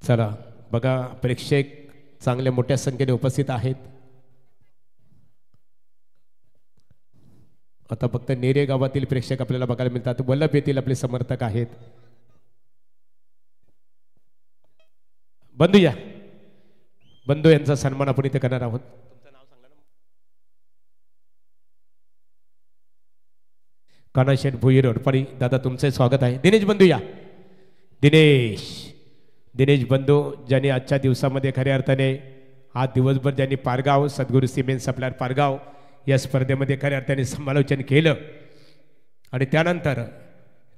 चला बघा, प्रेक्षक चांगल्या मोठ्या संख्येने उपस्थित आहेत. आता फक्त नेरे गावातील प्रेक्षक आपल्याला बघायला मिळतात. वल्लभ येथील आपले समर्थक आहेत. बंधू या, बंधू यांचा सन्मान आपण इथे करणार आहोत. तुमचं नाव सांगा ना. कानाशेठ भुईर ओडपाडी दादा, तुमचे स्वागत आहे. दिनेश बंधू या. दिनेश बंधू ज्यांनी आजच्या दिवसामध्ये खऱ्या अर्थाने आज दिवसभर ज्यांनी पारगाव सद्गुरू सिमेंट सप्लायर पारगाव या स्पर्धेमध्ये खऱ्या अर्थाने समालोचन केलं आणि त्यानंतर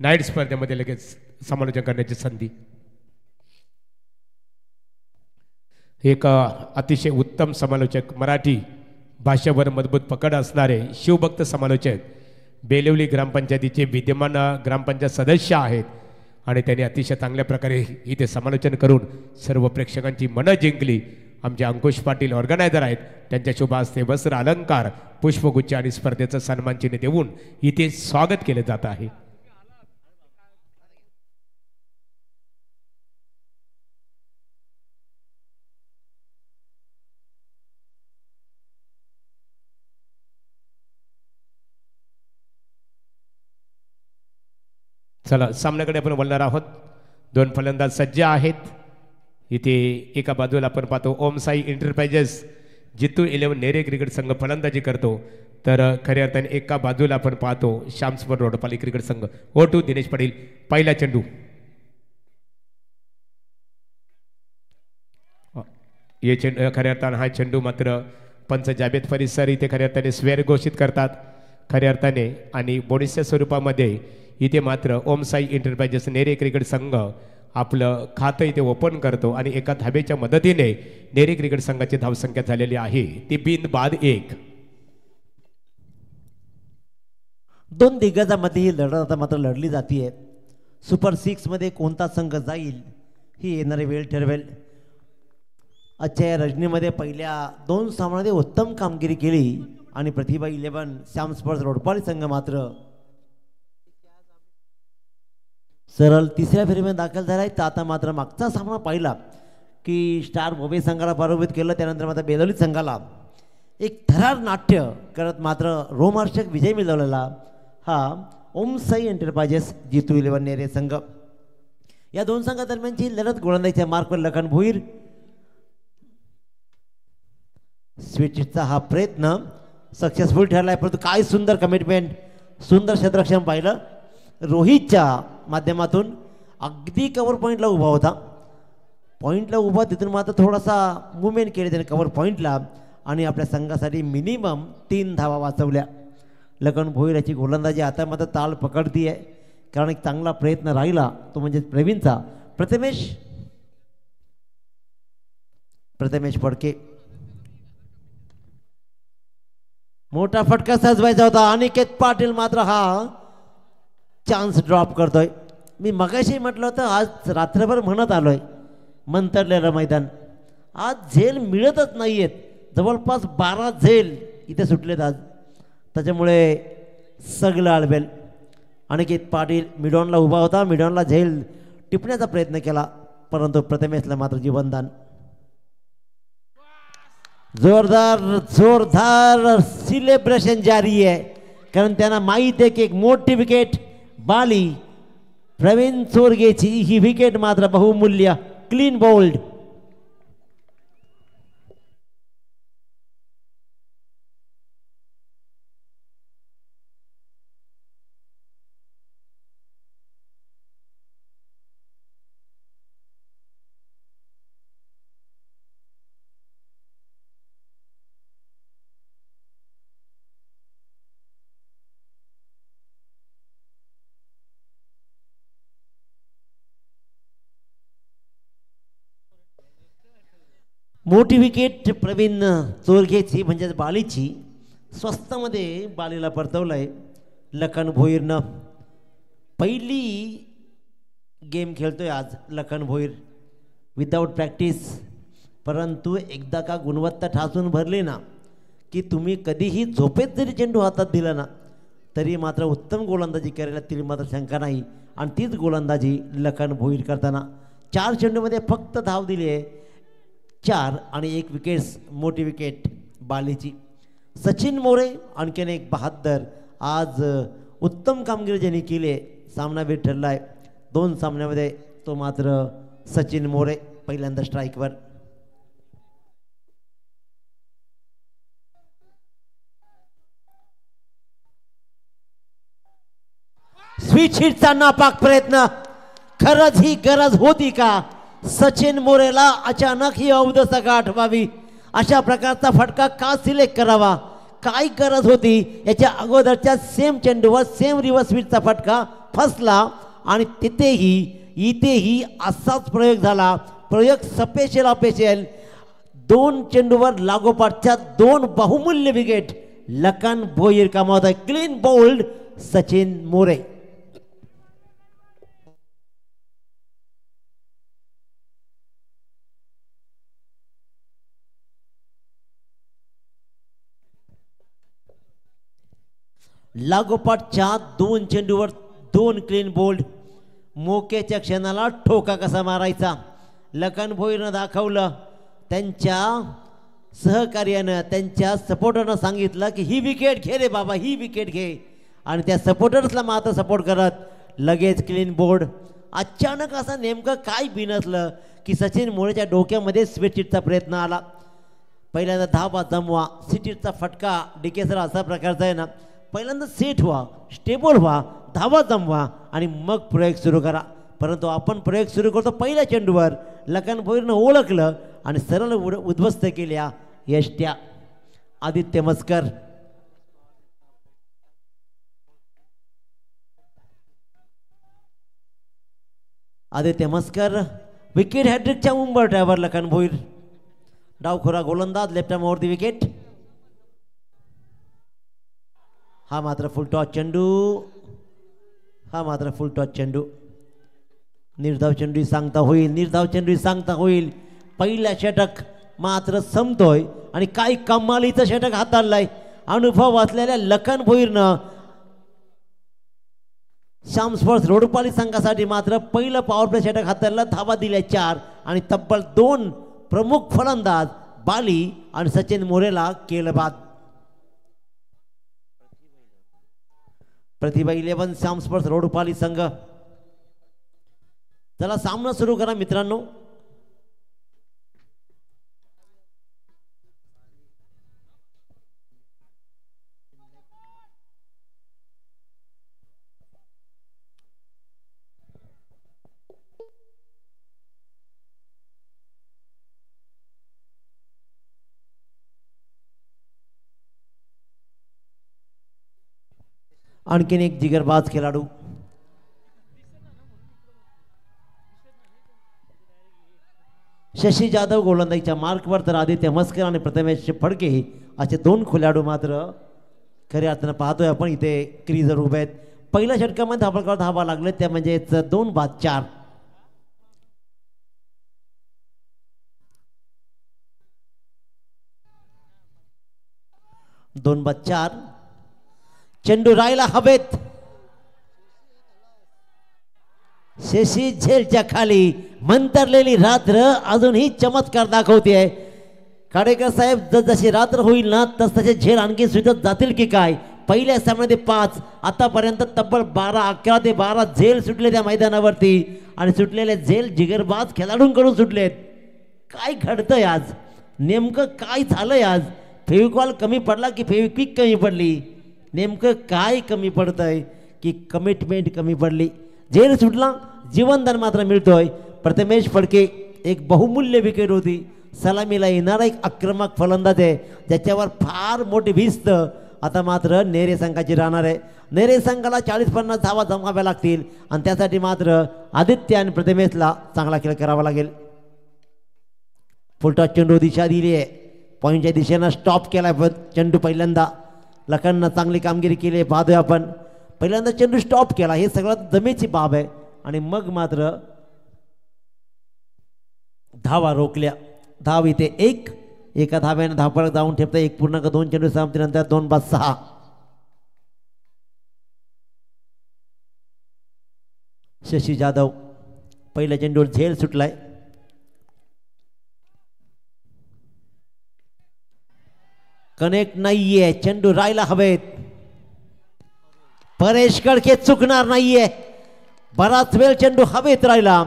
नाईट स्पर्धेमध्ये लगेच समालोचन करण्याची संधी. एक अतिशय उत्तम समालोचक, मराठी भाषेवर मजबूत पकड असणारे शिवभक्त समालोचक, बेलवली ग्रामपंचायतीचे विद्यमान ग्रामपंचायत सदस्य आहेत आणि त्यांनी अतिशय चांगल्या प्रकारे इथे समालोचन करून सर्व प्रेक्षकांची मनं जिंकली. आमचे अंकुश पाटील ऑर्गनायझर आहेत. त्यांच्या शुभ हस्ते वस्त्र अलंकार, पुष्पगुच्छ आणि स्पर्धेचं सन्मानचिन्ह देऊन इथे स्वागत केलं जात आहे. चला सामन्याकडे आपण बोलणार आहोत. दोन फलंदाज सज्ज आहेत. इथे एका बाजूला आपण पाहतो ओम साई एंटरप्राइजेस जितू 11 नेरे क्रिकेट संघ फलंदाजी करतो, तर खऱ्या अर्थाने एका बाजूला आपण पाहतो श्यामस्पर रोडपाली क्रिकेट संघ. O2 दिनेश पाटील, पहिला चेंडू. हे चेंडू खऱ्या अर्थाने हा चेंडू मात्र पंच जावेद फरीद सर इथे खऱ्या अर्थाने स्वेर घोषित करतात खऱ्या अर्थाने. आणि बोनसच्या स्वरूपामध्ये इथे मात्र ओम साई एंटरप्राइजेस नेरे क्रिकेट संघ आपलं खातं इथे ओपन करतो आणि एका धाब्याच्या मदतीने नेरे क्रिकेट संघाची धावसंख्या झालेली आहे ती बिनबाद 1. दोन दिग्गजांमध्ये ही लढत आता मात्र लढली जाते. सुपर 6 मध्ये कोणता संघ जाईल ही येणारी वेळ ठरवेल. आजच्या या रजनीमध्ये पहिल्या 2 सामन्यामध्ये उत्तम कामगिरी केली आणि प्रतिभा 11 श्याम स्पर्स रोडपाली संघ मात्र सरळ तिसऱ्या फेरीमध्ये दाखल झाला आहे. तर आता मात्र मागचा सामना पाहिला की स्टार मुंबई संघाला पराभूत केलं, त्यानंतर मात्र बेदोली संघाला एक थरार नाट्य करत मात्र रोमहर्षक विजय मिळवलेला हा ओम साई एंटरप्राइजेस जितू 11 नेरे संघ. या दोन संघादरम्यानची लढत गोलंदाजीच्या मार्कवर लखन भोईर. स्वीटचा हा प्रयत्न सक्सेसफुल ठरला आहे, परंतु काय सुंदर कमिटमेंट, सुंदर क्षेत्ररक्षण पाहिलं रोहितच्या माध्यमातून. अगदी कव्हर पॉईंटला उभा होता, पॉईंटला उभा तिथून मात्र थोडासा मुवमेंट केली त्याने कव्हर पॉईंटला आणि आपल्या संघासाठी मिनिमम 3 धावा वाचवल्या. लखन भोईर याची गोलंदाजी आता मात्र ताल पकडती आहे, कारण एक चांगला प्रयत्न राहिला तो म्हणजे प्रवीणचा. प्रथमेश फडके, मोठा फटका सजवायचा होता. अनिकेत पाटील मात्र हा चान्स ड्रॉप करतोय. मी मगाशी म्हटलं होतं आज रात्रभर म्हणत आलोय मंतरलेलं मैदान, आज झेल मिळतच नाही आहेत. जवळपास 12 झेल इथे सुटलेत आज, त्याच्यामुळे सगळं आळवेल. अनिकेत पाटील मिडॉनला उभा होता, मिडॉनला झेल टिपण्याचा प्रयत्न केला, परंतु प्रथमेशला मात्र जीवनदान. जोरदार सेलिब्रेशन जारी आहे, कारण त्यांना माहीत आहे की एक मोठी विकेट बाली प्रवीण चोरगेची ही विकेट मात्र बहुमूल्य. Clean bowled. मोठी विकेट प्रवीण चोरगेची म्हणजेच बालीची. स्वस्तामध्ये बालीला परतवलंय लखन भोईरनं. पहिली गेम खेळतोय आज लखन भोईर विदाऊट प्रॅक्टिस, परंतु एकदा का गुणवत्ता ठासून भरली ना की तुम्ही कधीही झोपेत जरी चेंडू हातात दिला ना तरी मात्र उत्तम गोलंदाजी करायला तरी मात्र शंका नाही. आणि तीच गोलंदाजी लखन भोईर करताना 4 चेंडूमध्ये फक्त धाव दिली आहे 4 आणि 1 विकेट्स मोठी विकेट बालीची. सचिन मोरे आणखीन एक बहादर. आज उत्तम कामगिरी ज्यांनी केली आहे, सामनावीर ठरला आहे 2 सामन्यामध्ये तो मात्र सचिन मोरे पहिल्यांदा स्ट्राईकवर. स्वीच हिटचा नापाक प्रयत्न. खरंच ही गरज होती का सचिन मोरेला अचानक ही अवदसा गाठ व्हावी? अशा प्रकारचा फटका का सिलेक्ट करावा? काय गरज होती? याच्या अगोदरच्या सेम चेंडूवर सेम रिव्हर्स स्वीटचा फटका फसला आणि इथेही असाच प्रयोग झाला. प्रयोग सपेशल अपेशल. 2 चेंडूवर लागोपाठच्या 2 बहुमूल्य विकेट लखन भोईर कमावत आहे. Clean bowled Sachin More. लागोपाठच्या 2 चेंडूवर 2 क्लीन बोल्ड. मोक्याच्या क्षणाला ठोका कसा मारायचा लखन भोईरनं दाखवलं. त्यांच्या सहकार्यानं त्यांच्या सपोर्टरनं सांगितलं की ही विकेट घे रे बाबा, ही विकेट घे, आणि त्या सपोर्टर्सला मात्र सपोर्ट करत लगेच क्लीन बोर्ड. अचानक असं नेमकं काय बिनसलं की सचिन मोरेच्या डोक्यामध्ये स्वीटचा प्रयत्न आला. पहिल्यांदा धावा जमवा, सिटीचा फटका डिकेसर असा प्रकारचा आहे ना. पहिल्यांदा सेट व्हा, स्टेबल व्हा, धावा जमवा आणि मग प्रयोग सुरू करा. परंतु आपण प्रयोग सुरू करतो पहिल्या चेंडूवर. लखन भोईरनं ओळखलं आणि सरळ उद्ध्वस्त केल्या यष्ट्या. आदित्य मस्कर. आदित्य मस्कर विकेट हॅट्रिकच्या उंबरठ्यावर लखन भोईर. डावखोरा गोलंदाज लेफ्ट आर्मवरती विकेट. हा मात्र फुल टॉस चेंडू. हा मात्र फुल टॉस चेंडू. निर्धाव चेंडू सांगता होईल, निर्धाव चेंडू सांगता होईल. पहिला षटक मात्र संपतोय आणि काय कमालीचं षटक हाताळलंय अनुभव असलेल्या लखन भोईरनं. श्याम स्पोर्ट्स रोडपाली संघासाठी मात्र पहिलं पॉवर प्ले षटक हाताळलं. धावा दिल्या 4 आणि तब्बल 2 प्रमुख फलंदाज बाली आणि सचिन मोरेला केलं बाद. प्रतिभा 11 श्याम स्पोर्ट्स रोडपाली संघ. चला सामना सुरू करा मित्रांनो. आणखीन एक जिगरबाज खेळाडू शशी जाधव गोलंदाजीच्या मार्कवर, तर आदित्य मस्कर आणि प्रथमेश फडके असे 2 खेळाडू मात्र खऱ्या अर्थानं पाहतोय आपण इथे क्रीजवर उभे आहेत. पहिल्या षटकामध्ये धावांवर धावा लागले त्या म्हणजे 2 बाद 4. दोन बाद 4. चेंडू राहिला हवेत. शशी झेलच्या खाली मंतरलेली रात्र अजूनही चमत्कार दाखवते. काडेकर साहेब जशी रात्र होईल ना तसे झेल आणखी सुटत जातील की काय. पहिल्या सामन्यामध्ये 5, आतापर्यंत तब्बल 11 ते 12 झेल सुटले त्या मैदानावरती आणि सुटलेले झेल जिगरबाज खेळाडूंकडून सुटलेत. काय घडतंय आज? नेमकं काय झालंय आज? फेविकॉल कमी पडला की फेविक्विक कमी पडली? नेमकं काय कमी पडतंय की कमिटमेंट कमी पडली? झेल सुटला, जीवनदान मात्र मिळतोय. प्रथमेश फडके एक बहुमूल्य विकेट होती. सलामीला येणारा एक आक्रमक फलंदाज आहे ज्याच्यावर फार मोठी भिस्त आता मात्र नेरे संघाची राहणार आहे. नेरे संघाला 40-50 धावा जमवाव्या लागतील आणि त्यासाठी मात्र आदित्य आणि प्रथमेशला चांगला खेळ करावा लागेल. फुलटॉस चेंडू दिशा दिली आहे, पॉईंटच्या दिशेनं स्टॉप केला चेंडू. पहिल्यांदा लखननं चांगली कामगिरी केली आहे, पाहतोय आपण. पहिल्यांदा चेंडू स्टॉप केला, हे सगळ्यात जमेची बाब आहे. आणि मग मात्र धावा रोखल्या. धाव इथे 1, एका धाव्याने धावपळ जाऊन ठेवता 1.2 चेंडू समाप्तीनंतर 2 बाद 6. शशी जाधव, पहिल्या चेंडूवर झेल सुटलाय. कनेक्ट नाहीये, चेंडू राहायला हवेत. परेश कडके चुकणार नाहीये. बराच वेळ चेंडू हवेत राहिला.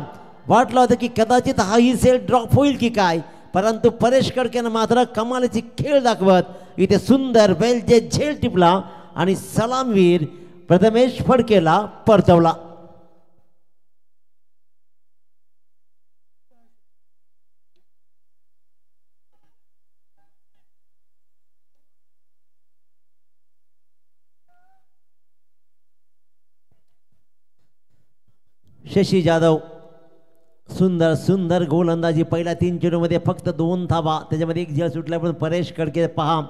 वाटलं होतं की कदाचित हा ही सेल ड्रॉप होईल की काय, परंतु परेश कडकेनं मात्र कमालीची खेळ दाखवत इथे सुंदर वेलचे झेल टिपला आणि सलामवीर प्रथमेश फडकेला परतवला. शशी जाधव सुंदर सुंदर गोलंदाजी. पहिल्या 3 चेंडूमध्ये फक्त 2 धावा, त्याच्यामध्ये 1 झेल सुटला. पण परेश कडके पहा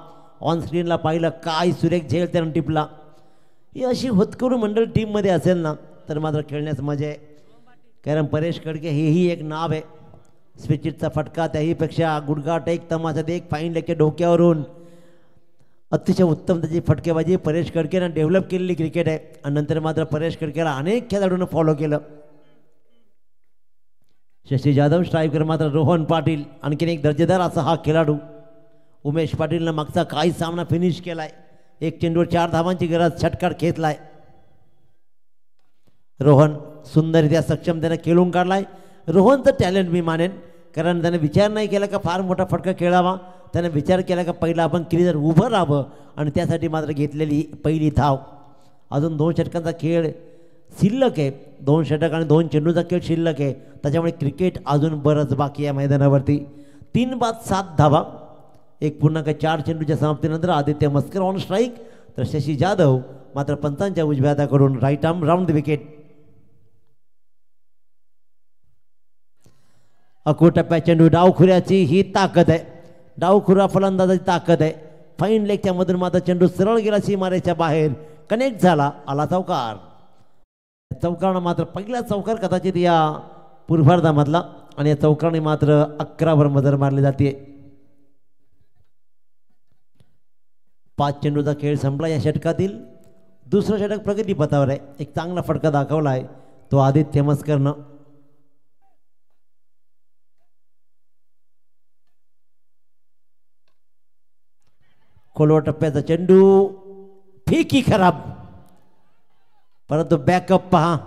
ऑन स्क्रीनला पाहिलं काय सुरेख झेल त्यानं टिपला. ही अशी होतकरू मंडळ टीममध्ये असेल ना तर मात्र खेळण्यास मजा आहे. कारण परेश कडके हेही एक नाव आहे. स्विचिटचा फटका त्याहीपेक्षा गुडघाट एक तमाशात एक फाईन लेगच्या डोक्यावरून अतिशय उत्तम त्याची फटकेबाजी परेश कडकेनं डेव्हलप केलेली क्रिकेट आहे. आणि नंतर मात्र परेश कडकेला अनेक खेळाडूंना फॉलो केलं. शशी जाधव स्ट्रायकर मात्र रोहन पाटील आणखीन एक दर्जेदार असा हा खेळाडू. उमेश पाटीलनं मागचा काही सामना फिनिश केलाय. 1 चेंडूवर 4 धावांची गरज षटकार खेचलाय. रोहन सुंदररित्या सक्षम त्यानं खेळून काढलाय. रोहनचं टॅलेंट मी मानेन, कारण त्याने विचार नाही केला का फार मोठा फटका खेळावा. त्याने विचार केला का पहिला आपण क्रीजर उभं राहावं आणि त्यासाठी मात्र घेतलेली पहिली धाव. अजून 2 षटकांचा खेळ शिल्लक आहे. 2 षटक आणि 2 चेंडूचा खेळ शिल्लक आहे. त्याच्यामुळे क्रिकेट अजून बरंच बाकी आहे मैदानावरती. 3 बाद 7 धावा. 1.4 चेंडूच्या समाप्तीनंतर आदित्य मस्कर ऑन स्ट्राईक, तर शशी जाधव मात्र पंचांच्या उजव्या हाताकडून right arm round the wicket. अकोट टप्प्यात चेंडू डावखुऱ्याची ही ताकद आहे. डावखुरा फलंदाजाची ताकद आहे. फाईन लेगच्या मधून मात्र चेंडू सरळ गेला सीमारेच्या बाहेर, कनेक्ट झाला, आला चौकार. चौकारानं मात्र पहिला चौकार कदाचित या पूर्वार्धामधला आणि या चौकाराने मात्र 11 मजर मारली जाते. 5 चेंडूचा खेळ संपला या षटकातील. दुसरं षटक प्रगतीपथावर आहे. एक चांगला फटका दाखवला आहे तो आदित्य मस्करनं. खोलवर टप्प्याचा चेंडू फेकी खराब, परंतु बॅकअप पहा.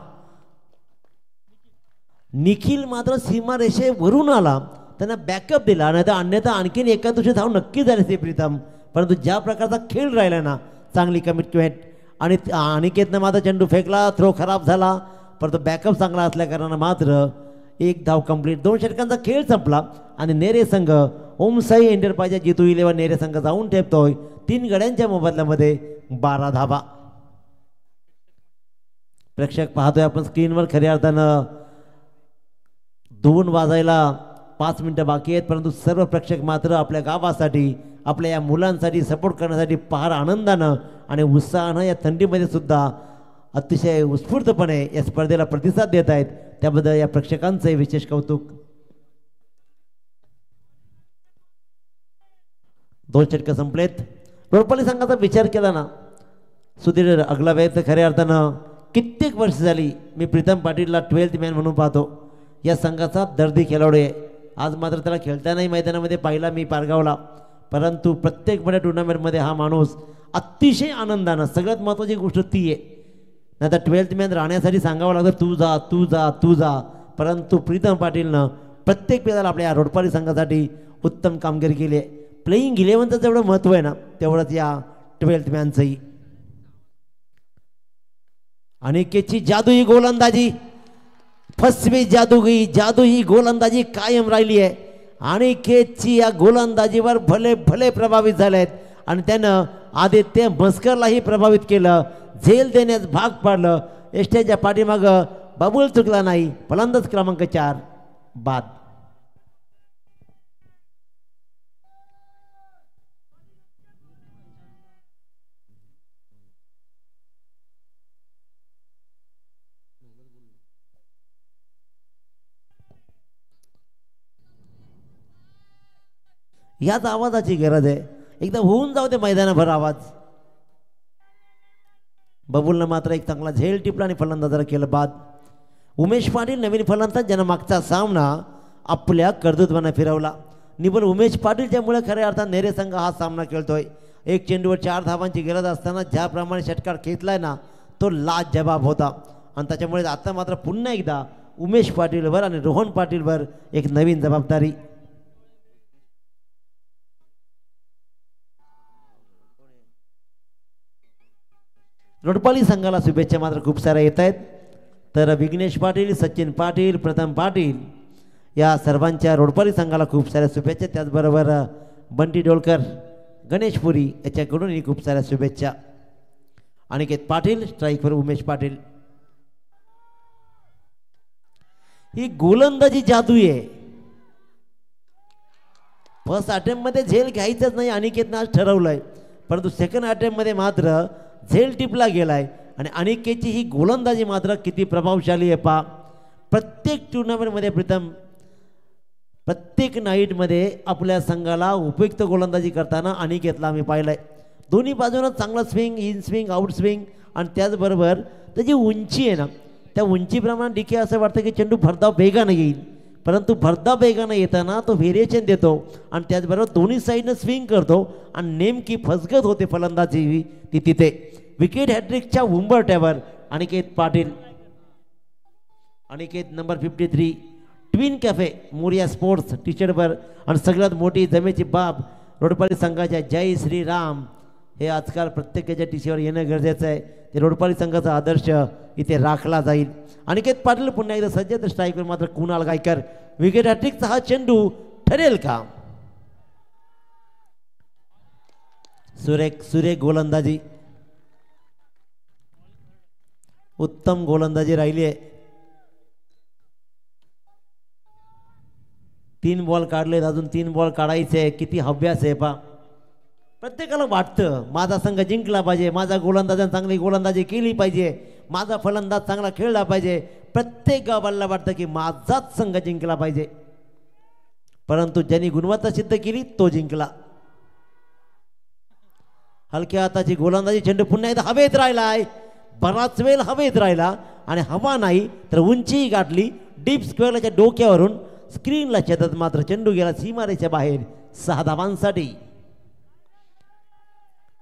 निखिल मात्र सीमारेषेवरून आला, त्यांना बॅकअप दिला, नाही तर अन्यथा आणखीन एका दुसरी धाव नक्की झाली असते प्रीतम. परंतु ज्या प्रकारचा खेळ राहिला ना, चांगली कमिटमेंट. आणि अनिकेतनं मात्र चेंडू फेकला, थ्रो खराब झाला, परंतु बॅकअप चांगला असल्या कारणानं मात्र 1 धाव कंप्लीट. 2 षटकांचा खेळ संपला आणि नेरे संघ ओमसाई एंटरप्राइज जितू 11 नेरे संघ जाऊन ठेपतोय 3 गड्यांच्या मोबदल्यामध्ये 12 धावा. प्रेक्षक पाहतोय आपण स्क्रीनवर, खऱ्या अर्थानं 2 वाजायला 5 मिनिटं बाकी आहेत, परंतु सर्व प्रेक्षक मात्र आपल्या गावासाठी, आपल्या या मुलांसाठी सपोर्ट करण्यासाठी फार आनंदानं आणि उत्साहानं या थंडीमध्ये सुद्धा अतिशय उत्स्फूर्तपणे या स्पर्धेला प्रतिसाद देत आहेत. त्याबद्दल या प्रेक्षकांचे विशेष कौतुक. 2 षटकं संपलेत. रोडपाली संघाचा विचार केला ना, सुधीर अगलावेचं खऱ्या अर्थानं कित्येक वर्ष झाली मी प्रीतम पाटीलला 12th मॅन म्हणून पाहतो. या संघाचा दर्दी खेळाडू आहे. आज मात्र त्याला खेळतानाही मैदानामध्ये पाहिला मी पारगावला, परंतु प्रत्येक मोठ्या टुर्नामेंटमध्ये हा माणूस अतिशय आनंदानं, सगळ्यात महत्त्वाची गोष्ट ती आहे. नाही तर 12th मॅन राहण्यासाठी सांगावं लागतं तू जा तू जा तू जा, परंतु प्रीतम पाटीलनं प्रत्येक वेळेला आपल्या या रोडपाली संघासाठी उत्तम कामगिरी केली आहे. प्लेईंग 11चं जेवढं महत्त्व आहे ना, तेवढंच या 12th मॅनचंही. अनिकेतची जादुई गोलंदाजी, फसवी जादुई गोलंदाजी कायम राहिली आहे. अनिकेतची या गोलंदाजीवर भले भले प्रभावित झाले आहेत आणि त्यानं आदित्य मस्करलाही प्रभावित केलं, झेल देण्यास भाग पाडलं. एसटीच्या पाठीमागं बबूल चुकला नाही. फलंदाज क्रमांक 4 बाद. याच आवाजाची गरज आहे. एकदा होऊन जाऊ दे मैदानाभर आवाज. बबूलनं मात्र एक चांगला झेल टिपला आणि फलंदाजाला केलं बाद. उमेश पाटील नवीन फलंदाज ज्यानं मागचा सामना आपल्या कर्तृत्वानं फिरवला. निबल उमेश पाटीलच्यामुळे खऱ्या अर्थात नेरे संघ हा सामना खेळतोय. एक चेंडूवर 4 धावांची गरज असताना ज्याप्रमाणे षटकार खेचलाय ना तो लाजवाब होता आणि त्याच्यामुळे आता मात्र पुन्हा एकदा उमेश पाटीलवर आणि रोहन पाटीलवर एक नवीन जबाबदारी. रोडपाली संघाला शुभेच्छा मात्र खूप साऱ्या येत आहेत. तर विघ्नेश पाटील, सचिन पाटील, प्रथम पाटील या सर्वांच्या रोडपाली संघाला खूप साऱ्या शुभेच्छा. त्याचबरोबर बंटी डोलकर, गणेश पुरी याच्याकडूनही खूप साऱ्या शुभेच्छा. अनिकेत पाटील स्ट्राईकवर उमेश पाटील. ही गोलंदाजी जादू आहे. फर्स्ट अटेम्प्ट मध्ये झेल घ्यायचंच नाही अनिकेतनं आज ठरवलंय, परंतु सेकंड अटेम्प्ट मध्ये मात्र झेल टिपला गेलाय आणि अनिकेतची ही गोलंदाजी मात्र किती प्रभावशाली आहे पहा. प्रत्येक टुर्नामेंटमध्ये प्रीतम प्रत्येक नाईटमध्ये आपल्या संघाला उपयुक्त गोलंदाजी करताना अनिकेतला आम्ही पाहिलंय. दोन्ही बाजूनं चांगला swing, in swing, out swing आणि त्याचबरोबर त्याची उंची आहे ना त्या उंचीप्रमाणे डीके असं वाटतं की चेंडू भरधाव वेगानं येईल, परंतु भरधाव वेगानं येताना तो व्हेरिएशन देतो आणि त्याचबरोबर दोन्ही साईडनं स्विंग करतो आणि नेमकी फसगत होते फलंदाजी ती तिथे. विकेट हॅट्रिकच्या उंबरट्यावर Aniket Patil. Aniket number 53 twin cafe Morya sports टी शर्टवर आणि सगळ्यात मोठी जमेची बाब रोडपाली संघाच्या जय श्रीराम हे आजकाल प्रत्येकाच्या टीशीवर येणं गरजेचं आहे. ते रोडपाली संघाचा आदर्श इथे राखला जाईल. अनिकेत पाटील पुन्हा एकदा सज्ज. तर स्ट्राईकवर मात्र कुणाल गायकर. विकेट हॅट्रिकचा हा चेंडू ठरेल का? सुरेख गोलंदाजी, उत्तम गोलंदाजी राहिली आहे. 3 बॉल काढलेत, अजून 3 बॉल काढायचे. किती हव्यास आहे पा. प्रत्येकाला वाटतं माझा संघ जिंकला पाहिजे, माझा गोलंदाजाने चांगली गोलंदाजी केली पाहिजे, माझा फलंदाज चांगला खेळला पाहिजे. प्रत्येक गावाला वाटतं की माझाच संघ जिंकला पाहिजे, परंतु ज्यांनी गुणवत्ता सिद्ध केली तो जिंकला. हलक्या हाताची गोलंदाजी, चेंडू पुन्हा एकदा हवेत राहिलाय. बराच वेळ हवेत राहिला आणि हवा नाही तर उंचीही गाठली. डीप स्क्वेअरच्या डोक्यावरून स्क्रीनला छेदत मात्र चेंडू गेला सीमारेच्या बाहेर 6 धावांसाठी.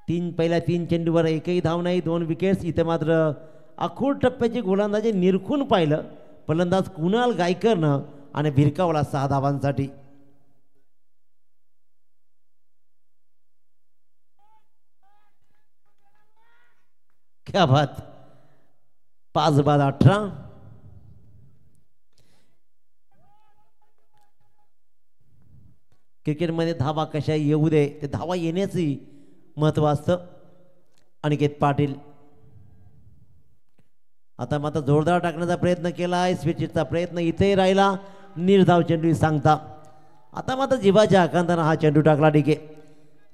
पहिल्या 3 चेंडूवर एकही धाव नाही, 2 विकेट्स. इथे मात्र अखूड टप्प्याची गोलंदाजी निरखून पाहिलं फलंदाज कुणाल गायकरनं आणि भिरकावला 6 धावांसाठी. क्या बात. 5 बाद 18. क्रिकेटमध्ये धावा कशा येऊ दे, ते धावा येण्याची महत्त्व असतं. अनिकेत पाटील आता मात्र जोरदार टाकण्याचा प्रयत्न केलाय. स्विचचा प्रयत्न इथेही राहिला. निर्धाव चेंडू सांगता. आता मात्र जिवाच्या आकांतानं हा चेंडू टाकला. डीके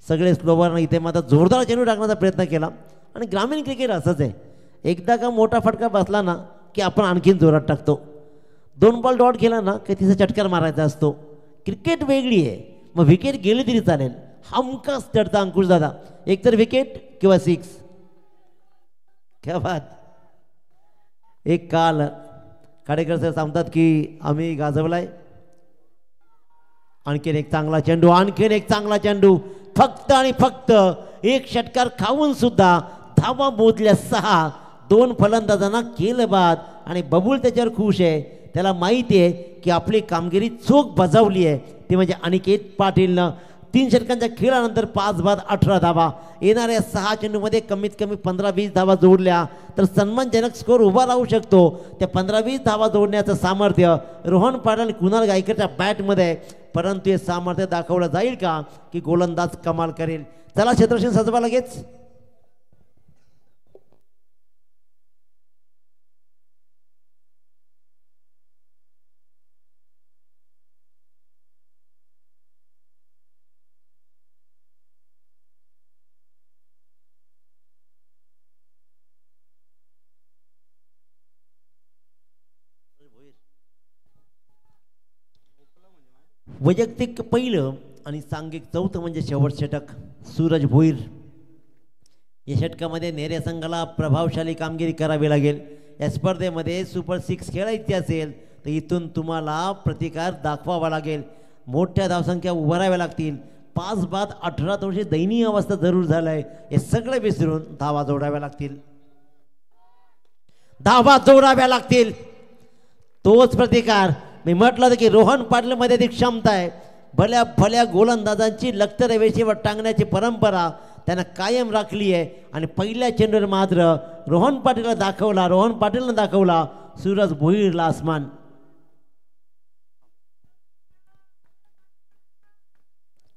सगळे स्लोवरनं इथे मात्र जोरदार चेंडू टाकण्याचा प्रयत्न केला. आणि ग्रामीण क्रिकेट असंच आहे, एकदा का मोठा फटका बसला ना की आपण आणखीन जोरात टाकतो. 2 बॉल डॉट केला ना की तिचा चटकार मारायचा असतो. क्रिकेट वेगळी आहे. मग विकेट गेली तरी चालेल, हमखास चढता अंकुश दादा. एकतर विकेट किंवा 6. क्या बात. एक काल खाडेकर सर सांगतात की आम्ही गाजवलाय. आणखीन एक चांगला चेंडू, आणखीन एक चांगला चेंडू. फक्त आणि फक्त एक षटकार खाऊन सुद्धा धावा मोजल्या 6. 2 फलंदाजांना केलं बाद आणि बबूल त्याच्यावर खुश आहे. त्याला माहिती आहे की आपली कामगिरी चोख बजावली आहे, ती म्हणजे अनिकेत पाटीलनं. 3 षटकांच्या खेळानंतर 5 बाद 18 धावा. येणाऱ्या 6 चेंडूमध्ये कमीत कमी 15-20 धावा जोडल्या तर सन्मानजनक स्कोर उभा राहू शकतो. त्या 15-20 धावा जोडण्याचं सामर्थ्य रोहन पाटील आणि कुणाल गायकरच्या बॅटमध्ये आहे, परंतु हे सामर्थ्य दाखवलं जाईल का की गोलंदाज कमाल करेल. चला क्षेत्रक्षण सजवा लगेच. वैयक्तिक पहिलं आणि सांघिक चौथं म्हणजे शेवट षटक सूरज भोईर. या षटकामध्ये नेरे संघाला प्रभावशाली कामगिरी करावी लागेल. या स्पर्धेमध्ये सुपर 6 खेळायची असेल तर इथून तुम्हाला प्रतिकार दाखवावा लागेल. मोठ्या धावसंख्या उभाराव्या लागतील. 5 बाद 18 थोडीशी दयनीय अवस्था जरूर झालंय. हे सगळे विसरून धावा जोडाव्या लागतील. धावा जोडाव्या लागतील. तोच प्रतिकार मी म्हटलं होतं की रोहन पाटील मध्ये ती क्षमता आहे. भल्या भल्या गोलंदाजांची लक्तरेषेवर टांगण्याची परंपरा त्यानं कायम राखली आहे. आणि पहिल्या चेंडूवर मात्र रोहन पाटीलनं दाखवला सूरज भोईरला आसमान.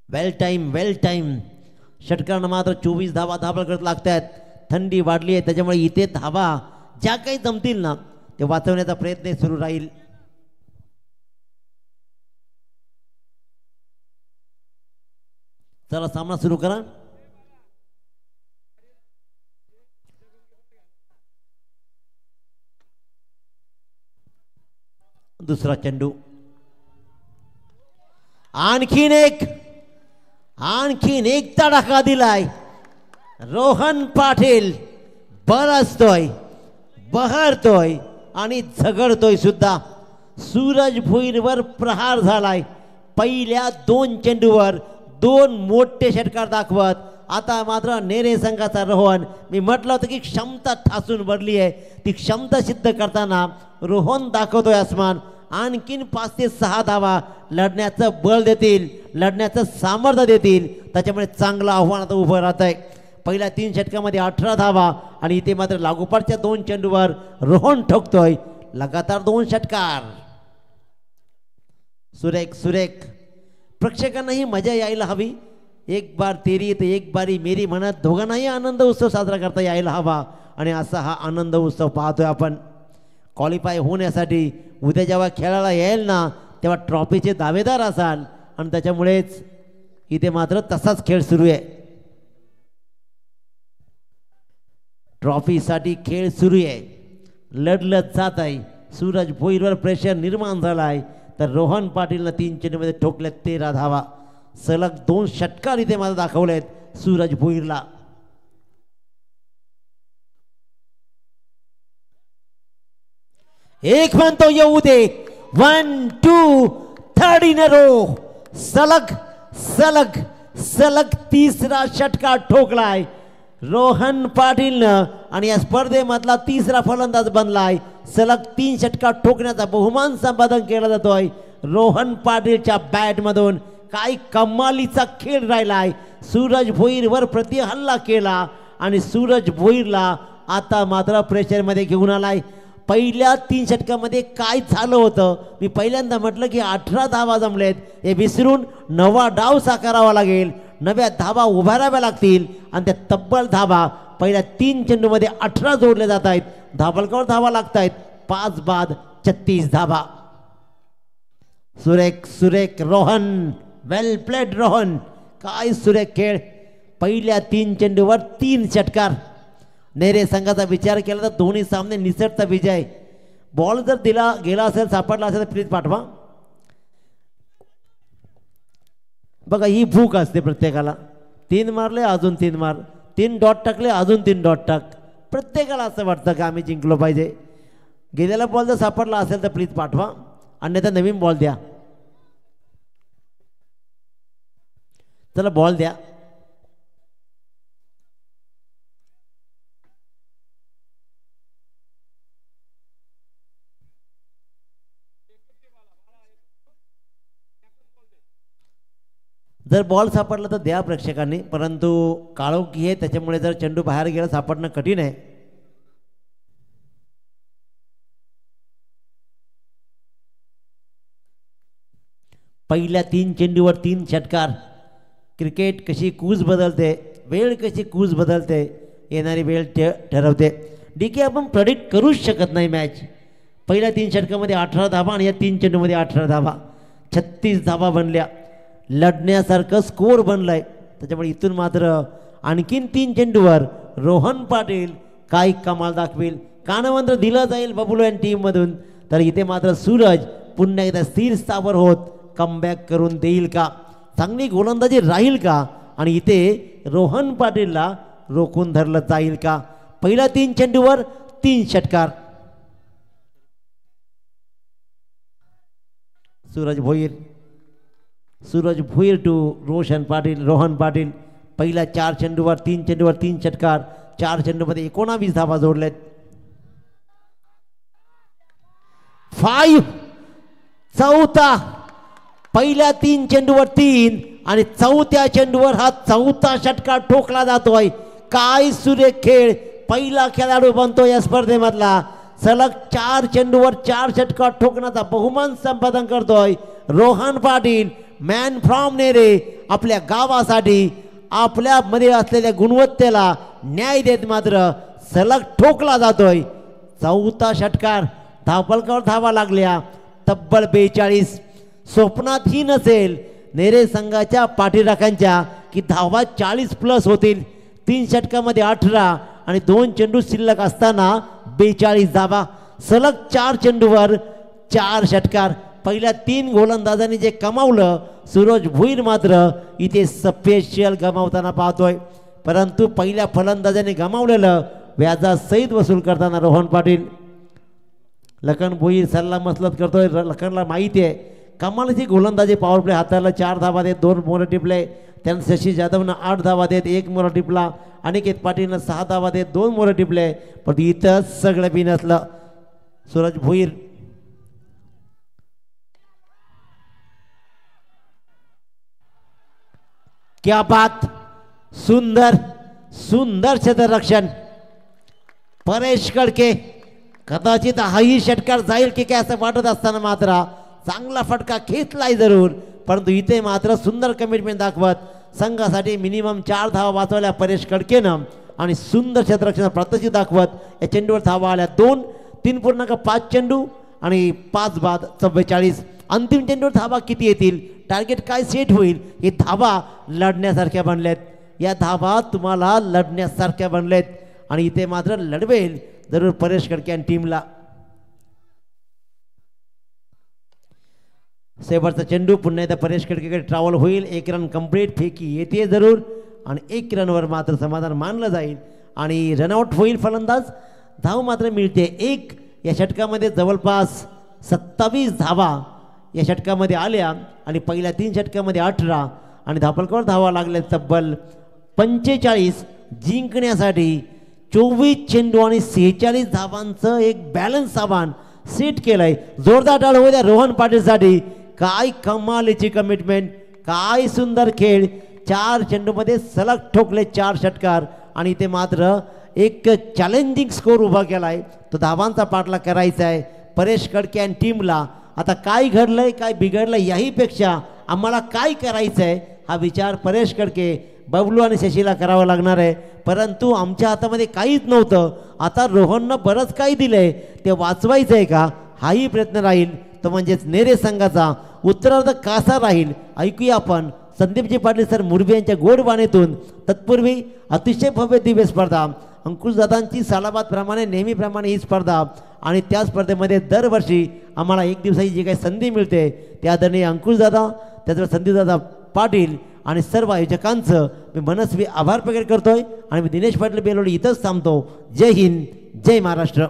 वेल टाइम षटकांना मात्र 24 धावा धाबळ करत लागतात. थंडी वाढली आहे त्याच्यामुळे इथे धावा ज्या काही जमतील ना ते वाचवण्याचा प्रयत्न सुरू राहील. चला सामना सुरू करा. दुसरा चेंडू. आणखीन एक तडाखा दिलाय. रोहन पाटील बरसतोय, बहरतोय आणि झगडतोय सुद्धा. सूरज भुईरवर प्रहार झालाय. पहिल्या 2 चेंडूवर 2 मोठे षटकार दाखवत आता मात्र नेरे संघाचा रोहन, मी म्हटलं होतं की क्षमता ठासून भरली आहे. ती क्षमता सिद्ध करताना रोहन दाखवतोय आसमान. आणखीन 5 ते 6 धावा लढण्याचं बळ देतील, लढण्याचं सामर्थ्य देतील. त्याच्यामुळे चांगलं आव्हान आता उभं राहत आहे. पहिल्या 3 षटकामध्ये 18 धावा आणि इथे मात्र लागोपाठच्या 2 चेंडूवर रोहन ठोकतोय. लगातार 2 षटकार. सुरेख प्रेक्षकांनाही मजा यायला हवी. एक बार तेरी तर एक बारी मेरी म्हणत दोघांनाही आनंद उत्सव साजरा करता यायला हवा. आणि असा हा आनंद उत्सव पाहतोय आपण. क्वालिफाय होण्यासाठी उद्या जेव्हा खेळायला येईल ना तेव्हा ट्रॉफीचे दावेदार असाल. आणि त्याच्यामुळेच इथे मात्र तसाच खेळ सुरू आहे. ट्रॉफीसाठी खेळ सुरू आहे. लढलं जात आहे. सूरज भोईरवर प्रेशर निर्माण झाला आहे. तर रोहन पाटीलनं 3 चेंडूमध्ये ठोकले 13 धावा. सलग 2 षटकार इथे मला दाखवलेत सूरज भोईरला. एक म्हणतो येऊ दे. 1 2 3rd इन अ रो. सलग तिसरा षटकार ठोकलाय रोहन पाटीलनं. आणि या स्पर्धेमधला 3रा फलंदाज बनलाय. सलग 3 षटकार ठोकण्याचा बहुमान संपादन केला जातोय रोहन पाटीलच्या बॅटमधून. काय कमालीचा खेळ राहिलाय. सूरज भोईरवर प्रतिहल्ला केला आणि सूरज भोईरला आता मात्र प्रेशरमध्ये घेऊन आलाय. पहिल्या 3 षटकामध्ये काय झालं होतं मी पहिल्यांदा म्हटलं की 18 धावा जमलेत. हे विसरून नवा डाव साकारावा लागेल. नव्या धावा उभाराव्या लागतील. आणि त्या तब्बल धावा पहिल्या 3 चेंडूमध्ये 18 जोडले जात आहेत. धाबळकावर धावा लागत आहेत. 5 बाद 36 धावा. सुरेख रोहन. Well played Rohan. काय सुरेख खेळ. पहिल्या 3 चेंडूवर 3 षटकार. नेरे संघाचा विचार केला तर दोन्ही सामने निसटता विजय. बॉल जर दिला गेला असेल सापडला असेल तर प्लीज पाठवा. बघा ही भूक असते प्रत्येकाला. 3 मारले अजून 3 मार. 3 डॉट टाकले अजून 3 डॉट टाक. प्रत्येकाला असं वाटतं की आम्ही जिंकलो पाहिजे. गेलेला बॉल जर सापडला असेल तर प्लीज पाठवा. अन्यथा नवीन बॉल द्या. चला बॉल द्या. जर बॉल सापडला तर द्या प्रेक्षकांनी. परंतु काळोखी आहे त्याच्यामुळे जर चेंडू बाहेर गेला सापडणं कठीण आहे. पहिल्या 3 चेंडूवर 3 षटकार. क्रिकेट कशी कूज बदलते, वेळ कशी कूज बदलते, येणारी वेळ ठरवते. डीके आपण प्रेडिक्ट करूच शकत नाही मॅच. पहिल्या 3 षटकामध्ये 18 धावा आणि या 3 चेंडूमध्ये 18 धावा. 36 धावा बनल्या. लढण्यासारखं स्कोर बनलाय. त्याच्यामुळे इथून मात्र आणखीन 3 चेंडूवर रोहन पाटील काय कमाल दाखवेल. कानमंत्र दिलं जाईल बबुलो आणि टीममधून. तर इथे मात्र सूरज पुन्हा एकदा स्थिर स्थावर होत कमबॅक करून देईल का, चांगली गोलंदाजी राहील का आणि इथे रोहन पाटीलला रोखून धरलं जाईल का. पहिल्या 3 चेंडूवर 3 षटकार. सूरज भोईर टू रोहन पाटील पहिल्या 4 चेंडूवर 3 चेंडूवर 3 षटकार 4 चेंडूमध्ये 19 धावा जोडलेत 5 चौथा पहिल्या 3 चेंडूवर 3 आणि चौथ्या चेंडूवर हा चौथा षटकार ठोकला जातोय काय सुरेख खेळ पहिला खेळाडू बनतो या स्पर्धेमधला सलग 4 चेंडूवर 4 षटकार ठोकण्याचा बहुमान संपादन करतोय रोहन पाटील मॅन फ्रॉम नेरे आपल्या गावासाठी आपल्या मध्ये असलेल्या गुणवत्तेला न्याय देत मात्र सलग ठोकला जातोय चौथा षटकार धावफलकावर धावा लागल्या तब्बल 42 स्वप्नातही नसेल नेरे संघाच्या पाठीराखांच्या की धावा 40 प्लस होतील 3 षटकामध्ये 18 आणि 2 चेंडू शिल्लक असताना 42 धावा सलग 4 चेंडूवर 4 षटकार पहिल्या 3 गोलंदाजांनी जे कमावलं सूरज भुईर मात्र इथे स्पेशल गमावताना पाहतोय परंतु पहिल्या फलंदाजाने गमावलेलं व्याजासहित वसूल करताना रोहन पाटील लखन भुईर सल्ला मसलत करतोय लखनला माहिती आहे कमालची गोलंदाजी पॉवर प्ले हाताला 4 धावा देत 2 मोरे टिपले त्यानंतर शशी जाधवनं 8 धावा देत 1 मोरा टिपला अनिकेत पाटीलनं 6 धावा देत 2 मोरे टिपले पण इथं सगळं बी नसलं सूरज भुईर क्या बात सुंदर सुंदर क्षेत्ररक्षण परेश कडके कदाचित हाही षटकार जाईल की काय असं वाटत असताना मात्र चांगला फटका खेचलाय जरूर परंतु इथे मात्र सुंदर कमिटमेंट दाखवत संघासाठी मिनिमम 4 धावा वाचवल्या परेश कडकेनं आणि सुंदर क्षेत्ररक्षण प्रत्यक्ष दाखवत या चेंडूवर धावा आल्या 3.5 चेंडू आणि 5 बाद 44 अंतिम चेंडूवर धावा किती येतील टार्गेट काय सेट होईल हे धावा लढण्यासारख्या बनलेत या धावा तुम्हाला लढण्यासारख्या बनलेत आणि इथे मात्र लढवेल जरूर परेश कडके आणि टीमला शेवटचा चेंडू पुन्हा एकदा परेश कडकेकडे ट्रॅव्हल होईल 1 रन कंप्लीट फेकी येते जरूर आणि 1 रनवर मात्र समाधान मानलं जाईल आणि रनआउट होईल फलंदाज धाव मात्र मिळते 1 या षटकामध्ये जवळपास 27 धावा या षटकामध्ये आल्या आणि पहिल्या 3 षटकामध्ये 18 आणि धावफलकावर धावा लागल्या तब्बल 45 जिंकण्यासाठी 24 चेंडू आणि 46 धावांचं एक बॅलन्स आव्हान सेट केलंय जोरदार टाळ होऊ द्या रोहन पाटीलसाठी काय कमालीची कमिटमेंट काय सुंदर खेळ 4 चेंडूमध्ये सलग ठोकले 4 षटकार आणि ते मात्र एक चॅलेंजिंग स्कोर उभा केलाय तो धावांचा पाठलाग करायचा आहे परेश कडके आणि टीमला आता काय घडलंय काय बिघडलं याहीपेक्षा आम्हाला काय करायचं आहे हा विचार परेश कडके बबलू आणि शशीला करावा लागणार आहे परंतु आमच्या हातामध्ये काहीच नव्हतं आता रोहननं बरंच काही दिलंय ते वाचवायचं आहे का हाही प्रयत्न राहील तो म्हणजेच नेरे संघाचा उत्तरार्ध कासा राहील ऐकूया आपण संदीपजी पाटील सर मुरबी यांच्या गोड वाणीतून तत्पूर्वी अतिशय भव्य दिव्य स्पर्धा अंकुशदादांची सालाबादप्रमाणे नेहमीप्रमाणे ही स्पर्धा आणि त्या स्पर्धेमध्ये दरवर्षी आम्हाला 1 दिवसाची जी काही संधी मिळते त्या आदरणीय अंकुशदादा त्याचं संदीपदादा पाटील आणि सर्व आयोजकांचं मी मनस्वी आभार प्रकट करतोय आणि मी दिनेश पाटील बेलोडी इथंच थांबतो जय हिंद जय महाराष्ट्र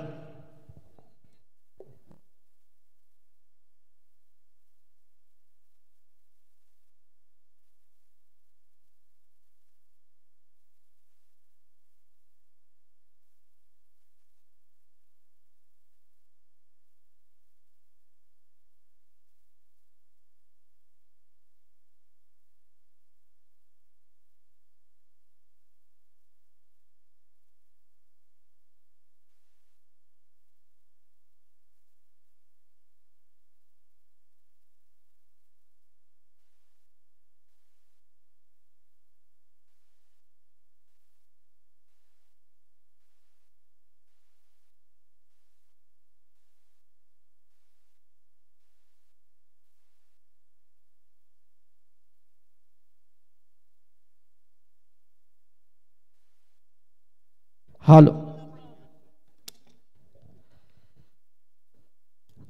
हॅलो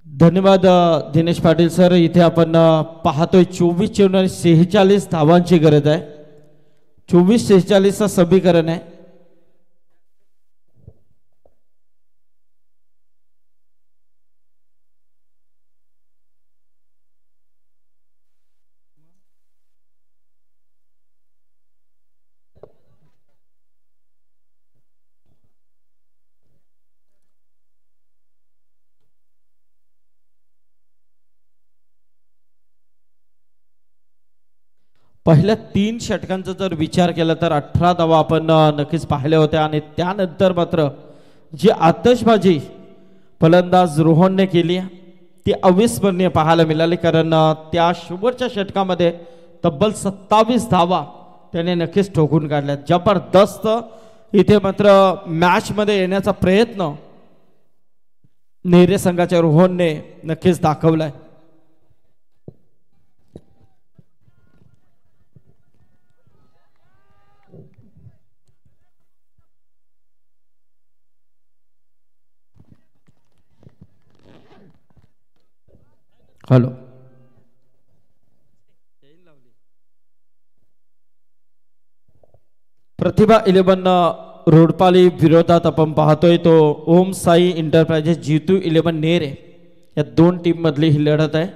धन्यवाद दिनेश पाटील सर इथे आपण पाहतोय 24 चेंडू आणि 46 धावांची गरज आहे 24-46 समीकरण आहे पहिल्या 3 षटकांचा जर विचार केला तर 18 धावा आपण नक्कीच पाहिल्या होत्या आणि त्यानंतर मात्र जी आतषबाजी फलंदाज रोहनने केली ती अविस्मरणीय पाहायला मिळाली, कारण त्या शेवटच्या षटकामध्ये तब्बल 27 धावा त्याने नक्कीच ठोकून काढल्या. जबरदस्त इथे मात्र मॅच मध्ये येण्याचा प्रयत्न नेरे संघाच्या रोहनने नक्कीच दाखवलाय. हॅलो, प्रतिभा 11 रोडपाली विरोधात आपण पाहतोय तो ओम साई इंटरप्राइजेस जीतू 11 नेरे या 2 टीम मधली ही लढत आहे.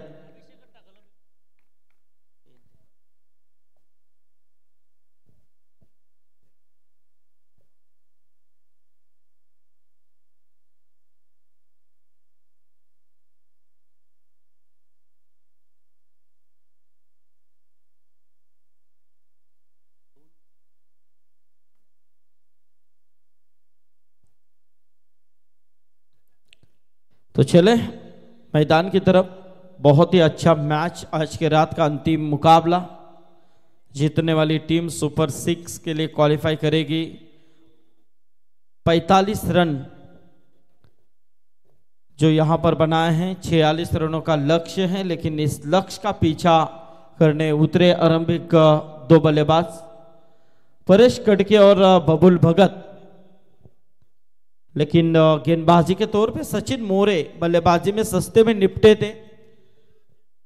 तो चले मैदान की तरफ. बहुत ही अच्छा मैच आज के रात का अंतिम मुकाबला. जीतने वाली टीम सुपर 6 के लिए क्वालिफाई करेगी. 45 रन जो यहां पर बनाए हैं, 46 रनों का लक्ष्य है, लेकिन इस लक्ष्य का पीछा करने उतरे आरंभिक 2 बल्लेबाज परेश कड़के और बबुल भगत. लेकिन गेंदबाजी के तौर पे सचिन मोरे बल्लेबाजी में सस्ते में निपटे थे.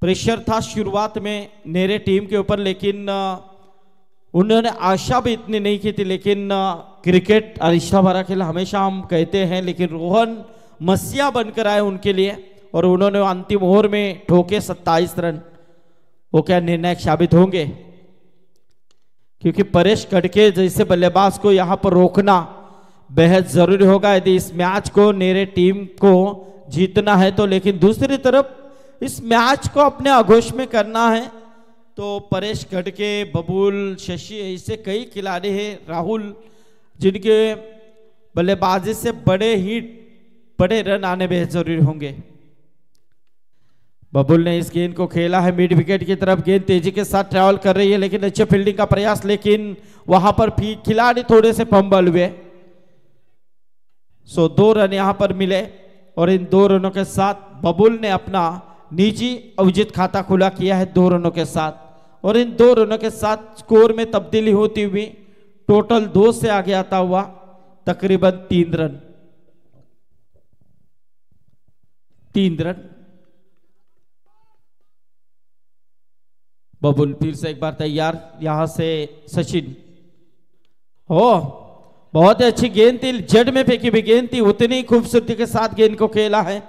प्रेशर था शुरुआत में नेरे टीम के ऊपर, लेकिन उन्होंने आशा भी इतनी नहीं की थी. लेकिन क्रिकेट अरिश्ता भरा खेल हमेशा हम कहते हैं, लेकिन रोहन मसीहा बनकर आए उनके लिए और उन्होंने अंतिम ओवर में ठोके 27 रन. वो क्या निर्णायक साबित होंगे, क्योंकि परेश कड़के जैसे बल्लेबाज को यहां पर रोकना बेहद जरूरी होगा यदि इस मैच को नेरे टीम को जीतना है तो. लेकिन दूसरी तरफ इस मैच को अपने आगोश में करना है तो परेश कड़के, बबुल, शशि ऐसे कई खिलाड़ी हैं, राहुल, जिनके बल्लेबाजी से बड़े रन आने बेहद जरूरी होंगे. बबुल ने इस गेंद को खेला है मिड विकेट की तरफ. गेंद तेजी के साथ ट्रैवल कर रही है, लेकिन अच्छे फील्डिंग का प्रयास, लेकिन वहां पर खिलाड़ी थोड़े से फंबल हुए. 2 रन यहां पर मिले और इन 2 रनों के साथ बबुल ने अपना निजी अविजित खाता खुला किया है 2 रनों के साथ. और इन 2 रनों के साथ स्कोर में तब्दीली होती हुई टोटल 2 से आगे आता हुआ तकरीबन 3 रन. बबुल फिर से एक बार तैयार. यहां से सचिन. बहुत ही अच्छी गेंद थी, जड़ में फेंकी हुई गेंद थी, उतनी खूबसूरती के साथ गेंद को खेला है.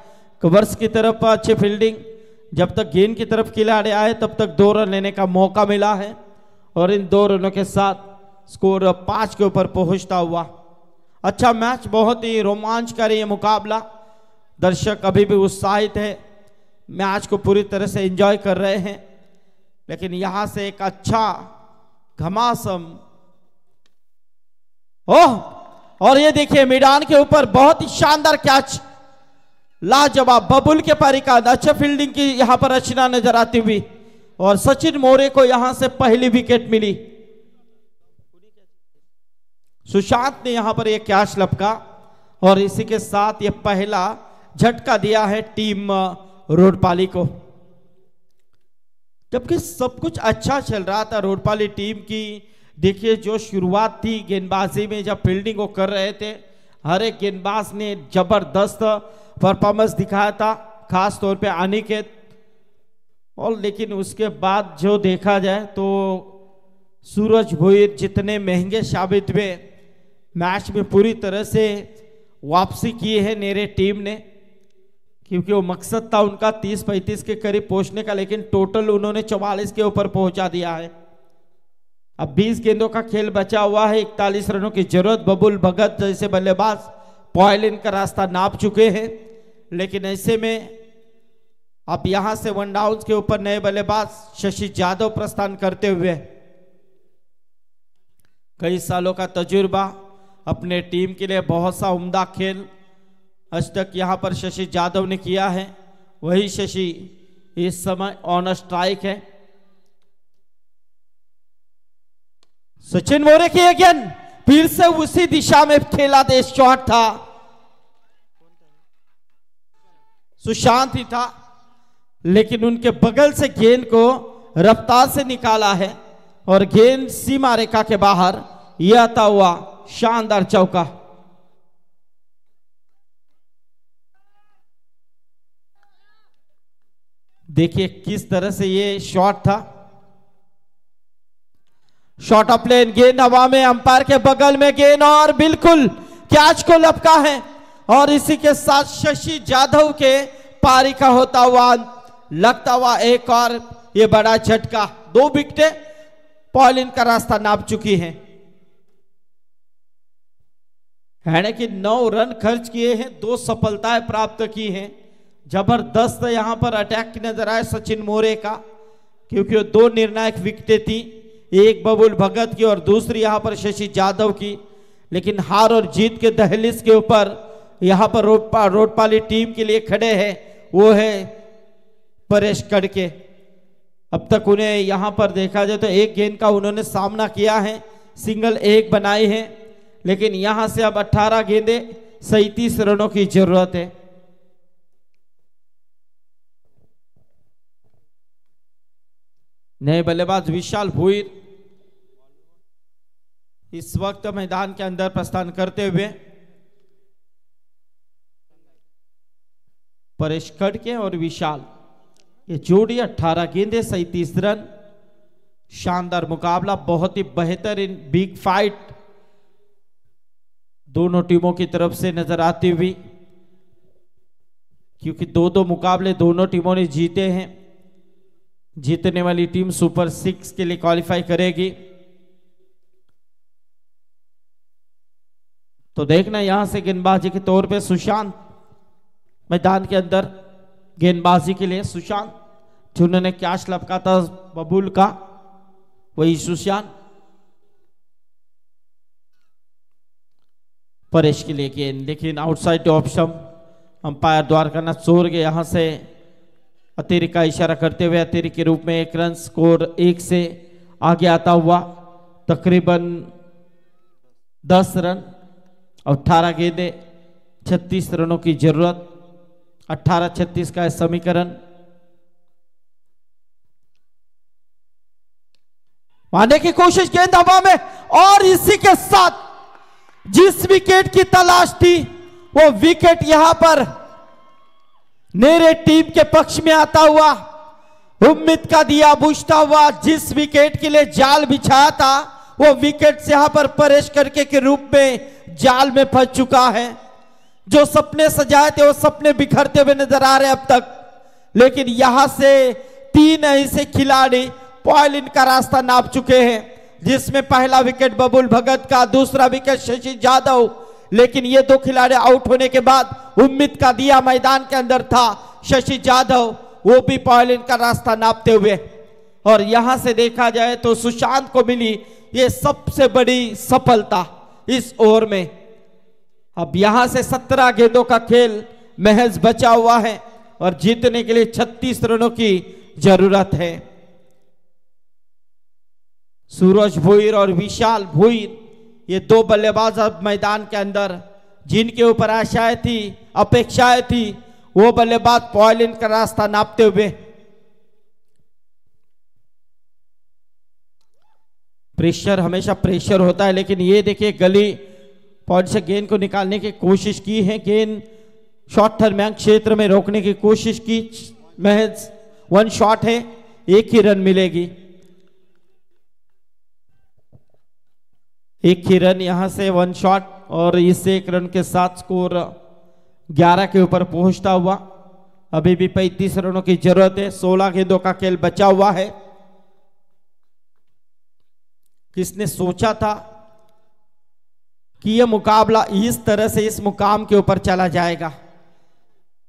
कवर्स की तरफ अच्छी फील्डिंग. जब तक गेंद की तरफ खिलाड़ी आए तब तक 2 रन लेने का मौका मिला है और इन 2 रनों के साथ स्कोर 5 के ऊपर पहुंचता हुआ. अच्छा मैच, बहुत ही रोमांचकारी ये मुकाबला. दर्शक अभी भी उत्साहित है, मैच को पूरी तरह से एंजॉय कर रहे हैं. लेकिन यहां से एक अच्छा घमासान और ये देखिए मैदान के ऊपर बहुत ही शानदार कैच, लाजवाब. बबुल के परिकाद, अच्छा फील्डिंग की यहां पर रचना नजर आती हुई और सचिन मोरे को यहां से पहली विकेट मिली. सुशांत ने यहां पर यह कैच लपका और इसी के साथ यह पहला झटका दिया है टीम रोडपाली को. जबकि सब कुछ अच्छा चल रहा था रोडपाली टीम की. देखिए जो शुरुआत थी गेंदबाजी में, जब फील्डिंग को कर रहे थे, हर एक गेंदबाज ने जबरदस्त परफॉर्मेंस दिखाया था, खास तौर पे अनिकेत. और लेकिन उसके बाद जो देखा जाए तो सूरज भोईर जितने महंगे साबित हुए, मैच में पूरी तरह से वापसी की है नेरे टीम ने, क्योंकि वो मकसद था उनका 30-35 के करीब पहुंचने का, लेकिन टोटल उन्होंने 44 के ऊपर पहुंचा दिया है. अब 20 गेंदों का खेल बचा हुआ है, 41 रनों की जरूरत. बबुल भगत जैसे बल्लेबाज पॉइलिन का रास्ता नाप चुके हैं, लेकिन ऐसे में अब यहां से 1 डाउन के ऊपर नए बल्लेबाज शशि यादव प्रस्थान करते हुए कई सालों का तजुर्बा, अपने टीम के लिए बहुत सा उम्दा खेल आज तक यहाँ पर शशि यादव ने किया है। वही शशि इस समय ऑन स्ट्राइक है। सचिन मोरे की अगेन फिर से उसी दिशा में खेला था, शॉट था, सुशांत ही था, लेकिन उनके बगल से गेंद को रफ्तार से निकाला है और गेंद सीमा रेखा के बाहर यह आता हुआ शानदार चौका। देखिए किस तरह से ये शॉट था। शॉट ऑफ प्लेन, गेंद हवा में, अंपायर के बगल में गेंद और बिल्कुल कैच को लपका है और इसी के साथ शशि यादव के पारी का होता हुआ लगता हुआ एक और ये बड़ा झटका। 2 विकेटें पॉलिन का रास्ता नाप चुकी हैं। है कि 9 रन खर्च किए हैं, 2 सफलताएं प्राप्त की हैं। जबरदस्त यहां पर अटैक नजर आए सचिन मोरे का, क्योंकि वो 2 निर्णायक विकेटें थी, एक बबुल भगत की और दूसरी यहां पर शशि यादव की। लेकिन हार और जीत के दहलीज के ऊपर यहां पर रोडपाली टीम के लिए खड़े हैं वो है परेश कड़के। अब तक उन्हें यहां पर देखा जाए तो 1 गेंद का उन्होंने सामना किया है, सिंगल 1 बनाई है, लेकिन यहां से अब 18 गेंदें 37 रनों की जरूरत है। नए बल्लेबाज विशाल भुईर इस वक्त मैदान के अंदर प्रस्थान करते हुए। परेश कड़के और विशाल ये जोड़ी 18 गेंदें 37 रन। शानदार मुकाबला, बहुत ही बेहतरीन बिग फाइट दोनों टीमों की तरफ से नजर आती हुई, क्योंकि 2-2 मुकाबले दोनों टीमों ने जीते हैं। जीतने वाली टीम सुपर 6 के लिए क्वालिफाई करेगी। तो देखना यहां से गेंदबाजी के तौर पे सुशांत मैदान के अंदर गेंदबाजी के लिए। सुशांत जिन्होंने कैच लपका था बबुल का, वही सुशांत। परेश के लिए गेंद, लेकिन आउटसाइड ऑप्शन अंपायर द्वारकानाथ चोर के यहां से अतिरिक्त का इशारा करते हुए अतिरिक्त के रूप में 1 रन स्कोर 1 से आगे आता हुआ तकरीबन 10 रन, 18 गेंदें 36 रनों की जरूरत। 18-36 का समीकरण। मारने की कोशिश, गेंद हवा में और इसी के साथ जिस विकेट की तलाश थी वो विकेट यहां पर मेरे टीम के पक्ष में आता हुआ, उम्मीद का दिया बुझता हुआ। जिस विकेट के लिए जाल बिछाया था वो विकेट से यहां पर परेश करके के रूप में जाल में फंस चुका है। जो सपने सजाए थे वो सपने बिखरते हुए नजर आ रहे अब तक, लेकिन यहां से 3 ऐसे खिलाड़ी पॉइंट का रास्ता नाप चुके हैं, जिसमें पहला विकेट बबुल भगत का, दूसरा विकेट शशि यादव। लेकिन ये 2 खिलाड़ी आउट होने के बाद उम्मीद का दिया मैदान के अंदर था शशि यादव, वो भी पॉइंट का रास्ता नापते हुए। और यहां से देखा जाए तो सुशांत को मिली ये सबसे बड़ी सफलता इस ओवर में। अब यहां से 17 गेंदों का खेल महज बचा हुआ है और जीतने के लिए 36 रनों की जरूरत है। सूरज भुईर और विशाल भुईर ये 2 बल्लेबाज अब मैदान के अंदर, जिनके ऊपर आशाएं थी, अपेक्षाएं थी, वो बल्लेबाज पॉइंट का रास्ता नापते हुए। प्रेशर हमेशा प्रेशर होता है, लेकिन ये देखिए गली पॉइंट से गेंद को निकालने की कोशिश की है, गेंद शॉर्ट दरमियान क्षेत्र में रोकने की कोशिश की, महज 1 शॉट है, 1 ही रन मिलेगी। 1 ही रन यहां से 1 शॉट और इस 1 रन के साथ स्कोर 11 के ऊपर पहुंचता हुआ। अभी भी 35 रनों की जरूरत है, 16 गेंदों का खेल बचा हुआ है। किसने सोचा था कि यह मुकाबला इस तरह से इस मुकाम के ऊपर चला जाएगा।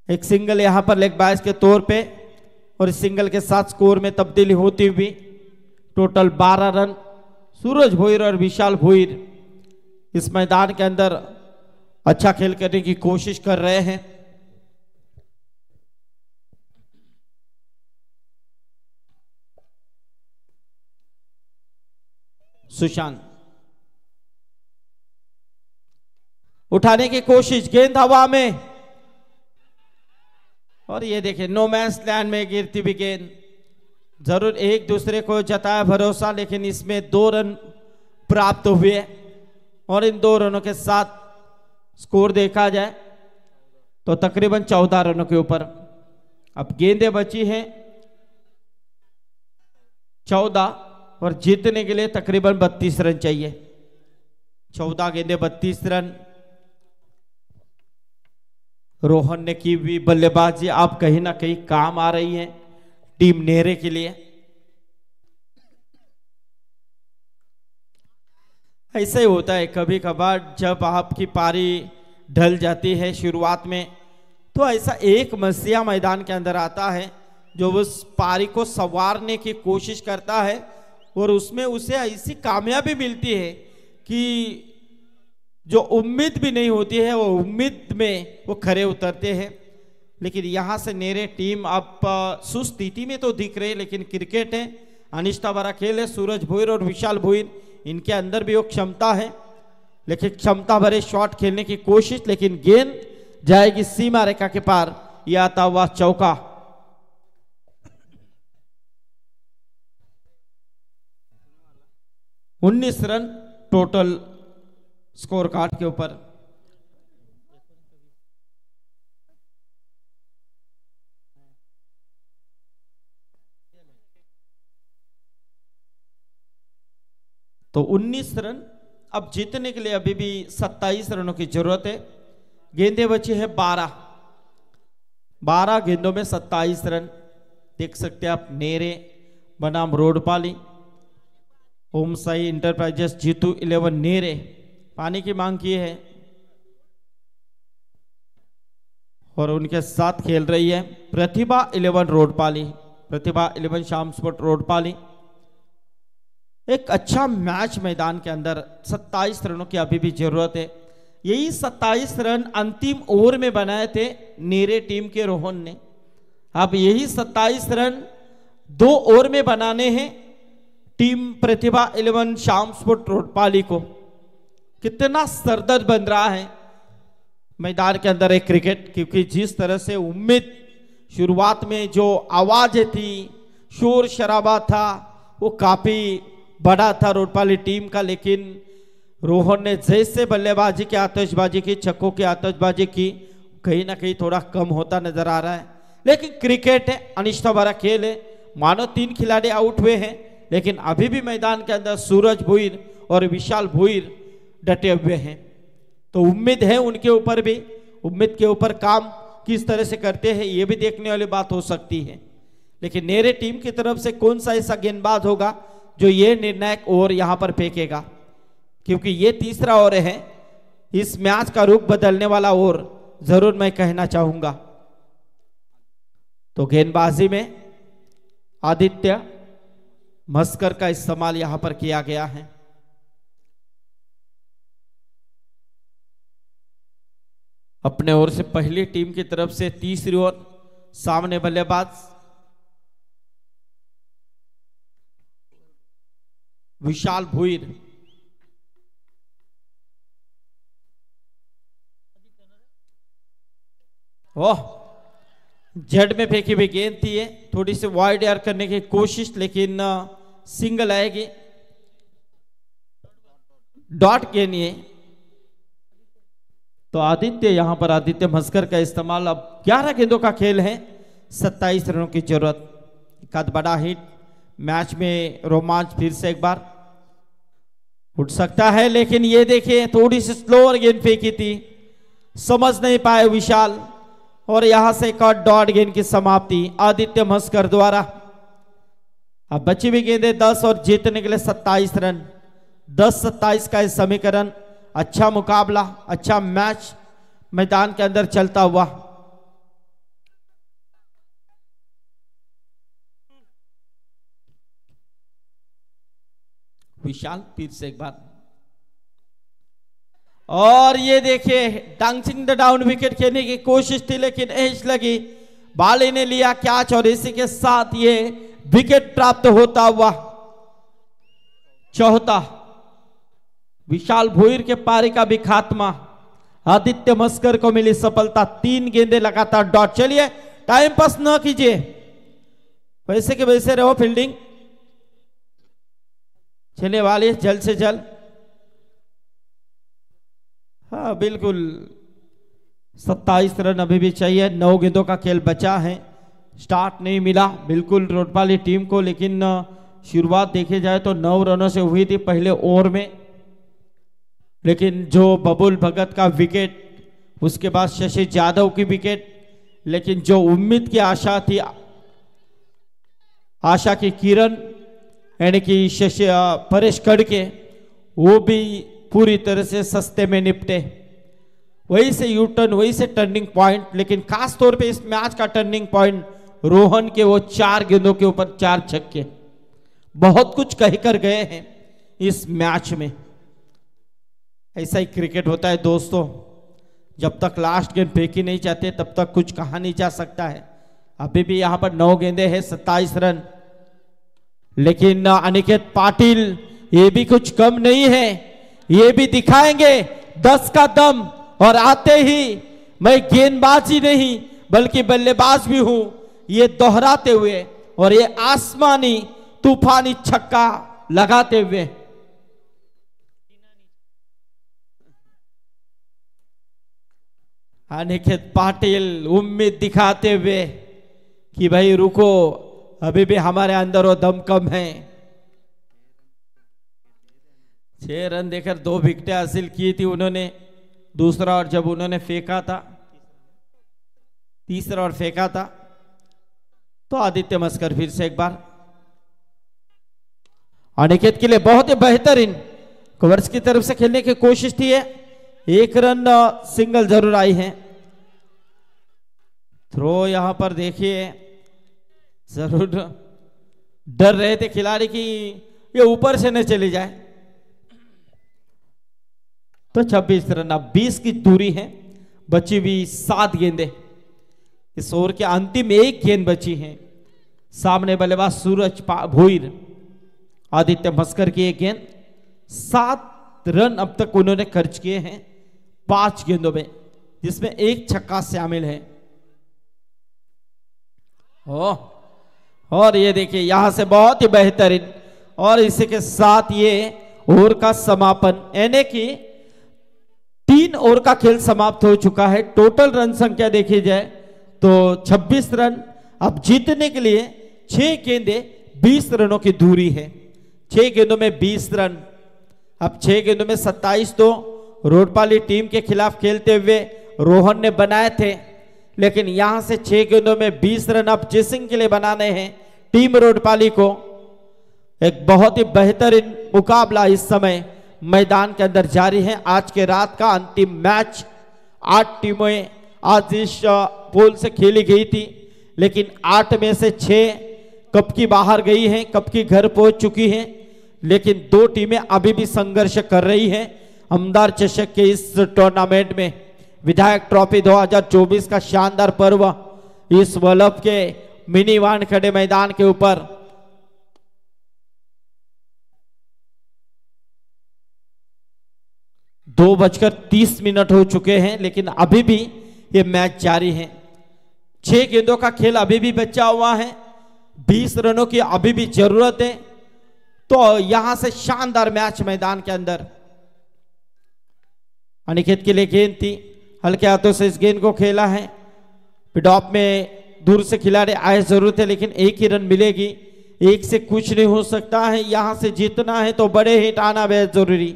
एक सिंगल यहां पर लेग बायस के तौर पे और इस सिंगल के साथ स्कोर में तब्दीली होती हुई टोटल 12 रन सूरज भोईर और विशाल भोईर इस मैदान के अंदर अच्छा खेल करने की कोशिश कर रहे हैं। सुशांत उठाने की कोशिश, गेंद हवा में, और ये देखिए नो मैंस लैंड में गिरती हुई गेंद। जरूर एक दूसरे को जताया भरोसा, लेकिन इसमें 2 रन प्राप्त हुए और इन 2 रनों के साथ स्कोर देखा जाए तो तकरीबन 14 रनों के ऊपर। अब गेंदें बची हैं 14 और जीतने के लिए तकरीबन 32 रन चाहिए। 14 गेंदें 32 रन। रोहन ने की हुई बल्लेबाजी आप कहीं ना कहीं काम आ रही है टीम नेरे के लिए। ऐसे ही होता है कभी कभार जब आपकी पारी ढल जाती है शुरुआत में, तो ऐसा एक मसीहा मैदान के अंदर आता है जो उस पारी को संवारने की कोशिश करता है और उसमें उसे ऐसी कामयाबी मिलती है कि जो उम्मीद भी नहीं होती है वो उम्मीद में वो खरे उतरते हैं। लेकिन यहाँ से नेरे टीम अब सुस्थिति में तो दिख रही, लेकिन क्रिकेट है, अनिष्ठा भरा खेल है। सूरज भोईर और विशाल भोईर इनके अंदर भी वो क्षमता है, लेकिन क्षमता भरे शॉट खेलने की कोशिश, लेकिन गेंद जाएगी सीमा रेखा के पार। यह आता हुआ चौका। उन्नीस रन टोटल स्कोर कार्ड के ऊपर। तो 19 रन। अब जीतने के लिए अभी भी 27 रनों की जरूरत है। गेंदें बची है 12 गेंदों में 27 रन। देख सकते हैं आप नेरे बनाम रोडपाली, ओम साई इंटरप्राइजेस जीतू 11 नेरे पानी की मांग की है और उनके साथ खेल रही है प्रतिभा 11 रोडपाली, प्रतिभा 11 शाम स्पोर्ट रोडपाली। एक अच्छा मैच मैदान के अंदर 27 रनों की अभी भी जरूरत है। यही 27 रन अंतिम ओवर में बनाए थे नेरे टीम के रोहन ने। अब यही 27 रन 2 ओवर में बनाने हैं टीम प्रतिभा 11 शाम स्पोर्ट रोडपाली को। कितना सरदर्द बन रहा है मैदान के अंदर एक क्रिकेट, क्योंकि जिस तरह से उम्मीद शुरुआत में जो आवाजें थी, शोर शराबा था, वो काफी बड़ा था रोडपाली टीम का, लेकिन रोहन ने जैसे बल्लेबाजी की आतिशबाजी की, छक्कों की आतिशबाजी की, कहीं ना कहीं थोड़ा कम होता नजर आ रहा है। लेकिन क्रिकेट है, अनिष्ठा भरा खेल है। मानो 3 खिलाड़ी आउट हुए हैं, लेकिन अभी भी मैदान के अंदर सूरज भोईर और विशाल भोईर डटे हुए हैं। तो उम्मीद है उनके ऊपर भी, उम्मीद के ऊपर काम किस तरह से करते हैं ये भी देखने वाली बात हो सकती है। लेकिन नेरे टीम की तरफ से कौन सा ऐसा गेंदबाज होगा जो ये निर्णायक ओवर यहां पर फेंकेगा, क्योंकि ये तीसरा ओवर है, इस मैच का रुख बदलने वाला ओवर जरूर मैं कहना चाहूंगा। तो गेंदबाजी में आदित्य मस्कर का इस्तेमाल यहां पर किया गया है। अपने ओर से पहली टीम की तरफ से तीसरी ओर सामने बल्लेबाज विशाल भोईर। ओह, जेड में फेंकी हुई गेंद थी, ये थोड़ी सी वाइड एयर करने की कोशिश, लेकिन सिंगल आएगी, डॉट गेंद ये। तो आदित्य, यहां पर आदित्य मस्कर का इस्तेमाल। अब 11 गेंदों का खेल है, 27 रनों की जरूरत। एक बड़ा हिट, मैच में रोमांच फिर से एक बार उठ सकता है, लेकिन ये देखिए थोड़ी सी स्लोअर गेंद फेंकी थी, समझ नहीं पाए विशाल, और यहां से एक और डॉट गेंद की समाप्ति आदित्य मस्कर द्वारा। अब बची हुई गेंदें 10 और जीतने के लिए 27 रन। 10-27 का इस समीकरण। अच्छा मुकाबला, अच्छा मैच मैदान के अंदर चलता हुआ। विशाल फिर से एक बार, और ये देखिए डांसिंग द डाउन विकेट खेलने की कोशिश थी लेकिन एज लगी, बाली ने लिया कैच और इसी के साथ ये विकेट प्राप्त होता हुआ चौथा। विशाल भोईर के पारी का भी खात्मा, आदित्य मस्कर को मिली सफलता, 3 गेंदे लगातार डॉट। चलिए टाइम पास न कीजिए, वैसे के वैसे रहो, फील्डिंग चलने वाली है जल्द से जल्द। हाँ बिल्कुल, 27 रन अभी भी चाहिए, 9 गेंदों का खेल बचा है। स्टार्ट नहीं मिला बिल्कुल रोडपाली टीम को, लेकिन शुरुआत देखे जाए तो 9 रनों से हुई थी पहले ओवर में, लेकिन जो बबुल भगत का विकेट, उसके बाद शशि यादव की विकेट, लेकिन जो उम्मीद की आशा थी, आशा की किरण यानी कि शशि परेश कड़के, वो भी पूरी तरह से सस्ते में निपटे। वही से यू टर्न, वही से टर्निंग पॉइंट, लेकिन खास तौर पे इस मैच का टर्निंग पॉइंट रोहन के वो 4 गेंदों के ऊपर 4 छक्के बहुत कुछ कहकर गए हैं इस मैच में। ऐसा ही क्रिकेट होता है दोस्तों, जब तक लास्ट गेंद फेंकी नहीं जाते तब तक कुछ कहा नहीं जा सकता है। अभी भी यहां पर 9 गेंदे हैं, 27 रन, लेकिन अनिकेत पाटिल ये भी कुछ कम नहीं है, ये भी दिखाएंगे 10 का दम, और आते ही मैं गेंदबाज ही नहीं बल्कि बल्लेबाज भी हूं, ये दोहराते हुए और ये आसमानी तूफानी छक्का लगाते हुए अनिकेत पाटिल उम्मीद दिखाते हुए कि भाई रुको, अभी भी हमारे अंदर वो दम कम है। 6 रन देकर 2 विकेटें हासिल की थी उन्होंने, दूसरा और जब उन्होंने फेंका था, तीसरा और फेंका था, तो आदित्य मस्कर फिर से एक बार अनिकेत के लिए बहुत ही बेहतरीन कवर्स की तरफ से खेलने की कोशिश थी है, 1 रन सिंगल जरूर आई है। थ्रो यहां पर देखिए, जरूर डर रहे थे खिलाड़ी कि ये ऊपर से न चली जाए। तो 26 रन, अब 20 की दूरी है, बची हुई 7 गेंदें, इस ओवर के अंतिम 1 गेंद बची है। सामने बल्लेबाज सूरज भोईर, आदित्य मस्कर की 1 गेंद, 7 रन अब तक उन्होंने खर्च किए हैं 5 गेंदों में, जिसमें 1 छक्का शामिल है। और ये देखिए यहां से बहुत ही बेहतरीन, और इसी के साथ ये ओवर का समापन, यानी कि 3 ओवर का खेल समाप्त हो चुका है। टोटल रन संख्या देखी जाए तो 26 रन। अब जीतने के लिए 6 गेंदे 20 रनों की दूरी है, 6 गेंदों में 20 रन। अब 6 गेंदों में 27 तो रोडपाली टीम के खिलाफ खेलते हुए रोहन ने बनाए थे, लेकिन यहां से 6 गेंदों में 20 रन अब जेसिंग के लिए बनाने हैं टीम रोडपाली को। एक बहुत ही बेहतरीन मुकाबला इस समय मैदान के अंदर जारी है। आज के रात का अंतिम मैच, 8 टीमें आज इस पोल से खेली गई थी, लेकिन 8 में से 6 कप की बाहर गई हैं, कप की घर पहुंच चुकी हैं, लेकिन 2 टीमें अभी भी संघर्ष कर रही हैं हमदार चषक के इस टूर्नामेंट में। विधायक ट्रॉफी 2024 का शानदार पर्व इस वल्लभ के मिनी वानखेड़े मैदान के ऊपर 2:30 हो चुके हैं, लेकिन अभी भी ये मैच जारी है। 6 गेंदों का खेल अभी भी बचा हुआ है, 20 रनों की अभी भी जरूरत है, तो यहां से शानदार मैच मैदान के अंदर। अनिकेत के लिए गेंद थी, हल्के हाथों से इस गेंद को खेला है। पिडॉप में दूर से खिलाड़ी आए जरूर थे, लेकिन 1 ही रन मिलेगी, 1 से कुछ नहीं हो सकता है। यहां से जीतना है तो बड़े हिट आना बेहद जरूरी।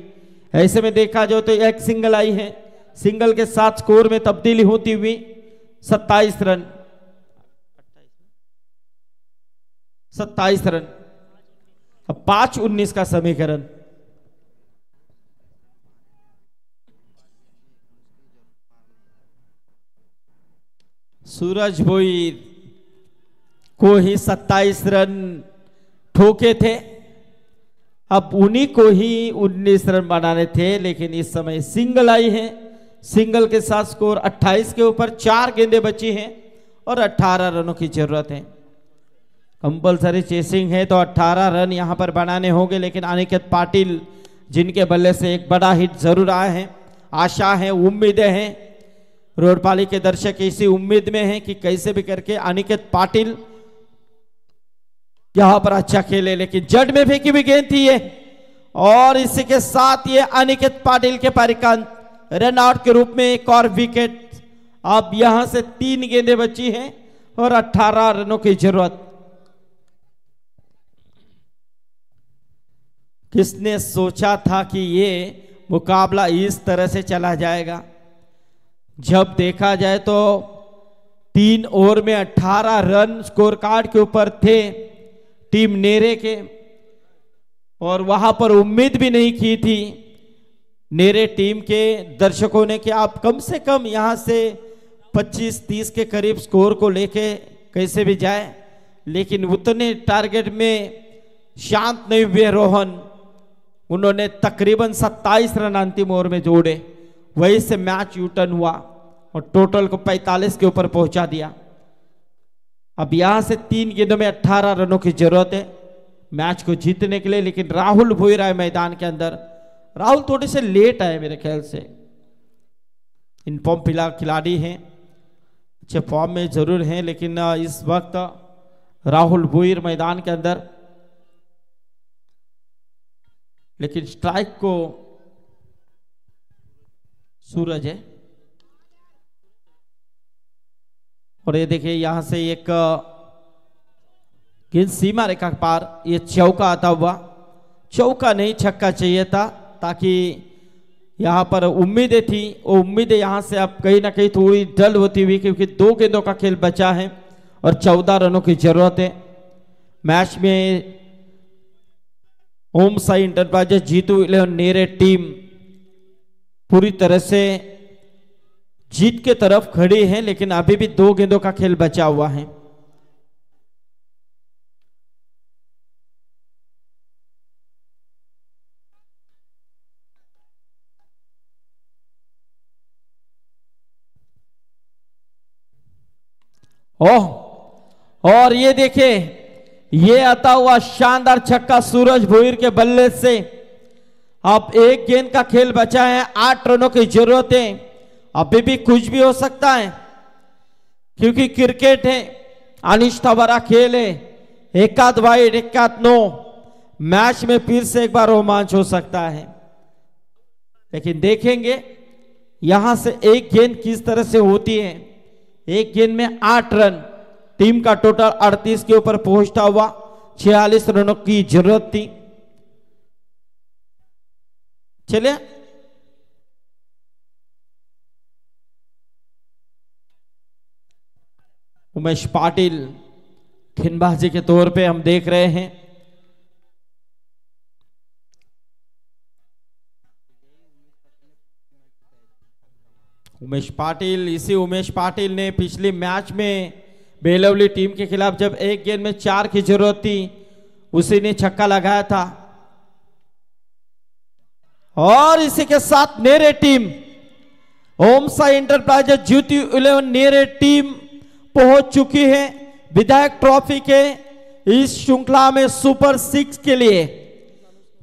ऐसे में देखा जाए तो 1 सिंगल आई है, सिंगल के साथ स्कोर में तब्दीली होती हुई 27 रन, 27 रन। अब 5-19 का समीकरण। सूरज भोईर को ही 27 रन ठोके थे, अब उन्हीं को ही 19 रन बनाने थे, लेकिन इस समय सिंगल आई है। सिंगल के साथ स्कोर 28 के ऊपर 4 गेंदें बची हैं और 18 रनों की जरूरत है। कंपलसरी चेसिंग है तो 18 रन यहां पर बनाने होंगे, लेकिन अनिकेत पाटिल जिनके बल्ले से एक बड़ा हिट जरूर आए हैं, आशा है, उम्मीदें हैं। रोडपाली के दर्शक इसी उम्मीद में हैं कि कैसे भी करके अनिकेत पाटिल यहां पर अच्छा खेले, लेकिन जड़ में फेंकी भी गेंद थी ये, और इसी के साथ ये अनिकेत पाटिल के परिकांत रन आउट के रूप में एक और विकेट। अब यहां से 3 गेंदें बची हैं और 18 रनों की जरूरत। किसने सोचा था कि ये मुकाबला इस तरह से चला जाएगा। जब देखा जाए तो 3 ओवर में 18 रन स्कोर कार्ड के ऊपर थे टीम नेरे के, और वहां पर उम्मीद भी नहीं की थी नेरे टीम के दर्शकों ने कि आप कम से कम यहां से 25-30 के करीब स्कोर को लेके कैसे भी जाए, लेकिन उतने टारगेट में शांत नहीं हुए रोहन। उन्होंने तकरीबन 27 रन अंतिम ओवर में जोड़े, वहीं से मैच यूटर्न हुआ और टोटल को 45 के ऊपर पहुंचा दिया। अब यहां से 3 गेंदों में 18 रनों की जरूरत है मैच को जीतने के लिए, लेकिन राहुल भोईर आए मैदान के अंदर। राहुल थोड़े से लेट आए मेरे ख्याल से, इन फॉर्म फिलहाल खिलाड़ी हैं, अच्छे फॉर्म में जरूर हैं, लेकिन इस वक्त राहुल भोईर मैदान के अंदर। लेकिन स्ट्राइक को सूरज है, और ये देखिए यहां से एक गेंद सीमा रेखा पार, ये चौका आता हुआ, चौका नहीं छक्का चाहिए था, ताकि यहां पर उम्मीदें थी, वो उम्मीदें यहां से अब कहीं ना कहीं थोड़ी डल होती हुई, क्योंकि 2 गेंदों का खेल बचा है और 14 रनों की जरूरत है। मैच में ओम साई इंटरप्राइजेस जीतू 11 नेरे टीम पूरी तरह से जीत के तरफ खड़ी है, लेकिन अभी भी 2 गेंदों का खेल बचा हुआ है। ओह, और ये देखिए ये आता हुआ शानदार छक्का सूरज भोईर के बल्ले से। अब 1 गेंद का खेल बचा है, 8 रनों की जरूरत है। अभी भी कुछ भी हो सकता है, क्योंकि क्रिकेट है, अनिश्चित भरा खेल है, एकाध वाइड एकाध नो, मैच में फिर से एक बार रोमांच हो सकता है। लेकिन देखेंगे यहां से 1 गेंद किस तरह से होती है। 1 गेंद में 8 रन, टीम का टोटल 38 के ऊपर पहुंचता हुआ 46 रनों की जरूरत थी। चलिए उमेश पाटिल गेंदबाजी के तौर पे हम देख रहे हैं। उमेश पाटिल, इसी उमेश पाटिल ने पिछले मैच में बेलवली टीम के खिलाफ जब 1 गेंद में 4 की जरूरत थी, उसी ने छक्का लगाया था। और इसी के साथ नेरे टीम ओम साई इंटरप्राइजेस जीतू 11 नेरे टीम पहुंच चुकी है विधायक ट्रॉफी के इस श्रृंखला में सुपर 6 के लिए।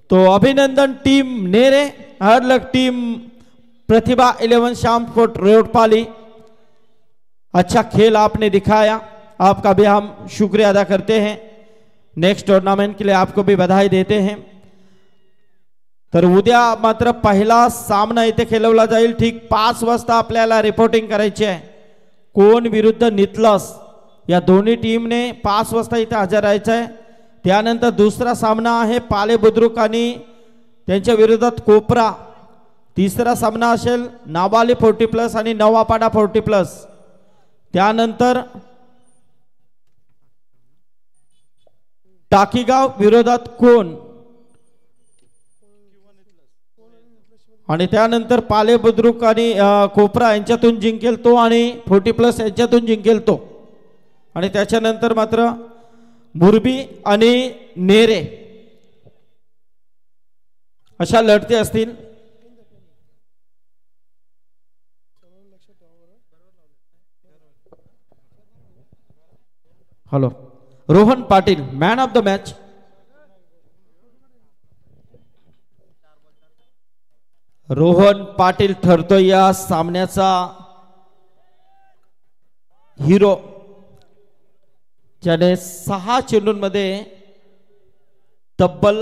तो अभिनंदन टीम नेरे, हर लग टीम प्रतिभा 11 श्यामकोट रोडपाली, अच्छा खेल आपने दिखाया, आपका भी हम शुक्रिया अदा करते हैं। नेक्स्ट टूर्नामेंट के लिए आपको भी बधाई देते हैं। तर उद्या मात्र पहिला सामना इथे खेळवला जाईल, ठीक 5 वाजता आपल्याला रिपोर्टिंग करायची आहे। कोण विरुद्ध नितलस या दोन्ही टीमने 5 वाजता इथे हजर राहायचं आहे। त्यानंतर दुसरा सामना आहे पाले बुद्रुक आणि त्यांच्या विरोधात कोपरा। तिसरा सामना असेल नावाली 40+ आणि नवापाडा 40+। त्यानंतर टाकीगाव विरोधात कोण, आणि त्यानंतर पाले बुद्रुक आणि कोपरा यांच्यातून जिंकेल तो, आणि 40+ यांच्यातून जिंकेल तो, आणि त्याच्यानंतर मात्र मुरबी आणि नेरे अशा लढती असतील. Hello, Rohan Patil man of the match. Rohan Patil ठरतोय या सामन्याचा हिरो, ज्याने 6 चेंडूंमध्ये तब्बल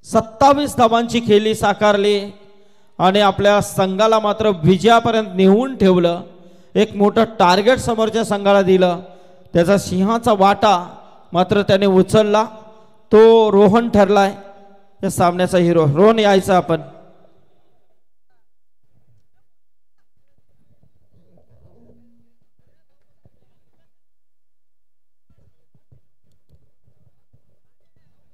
27 धावांची खेळी साकारली आणि आपल्या संघाला मात्र विजयापर्यंत नेऊन ठेवलं. एक मोठं टार्गेट समोरच्या संघाला दिलं. त्याचा सिंहाचा वाटा मात्र त्याने उचलला. तो रोहन ठरलाय या सामन्याचा हिरो. रोहन यायचा आपण.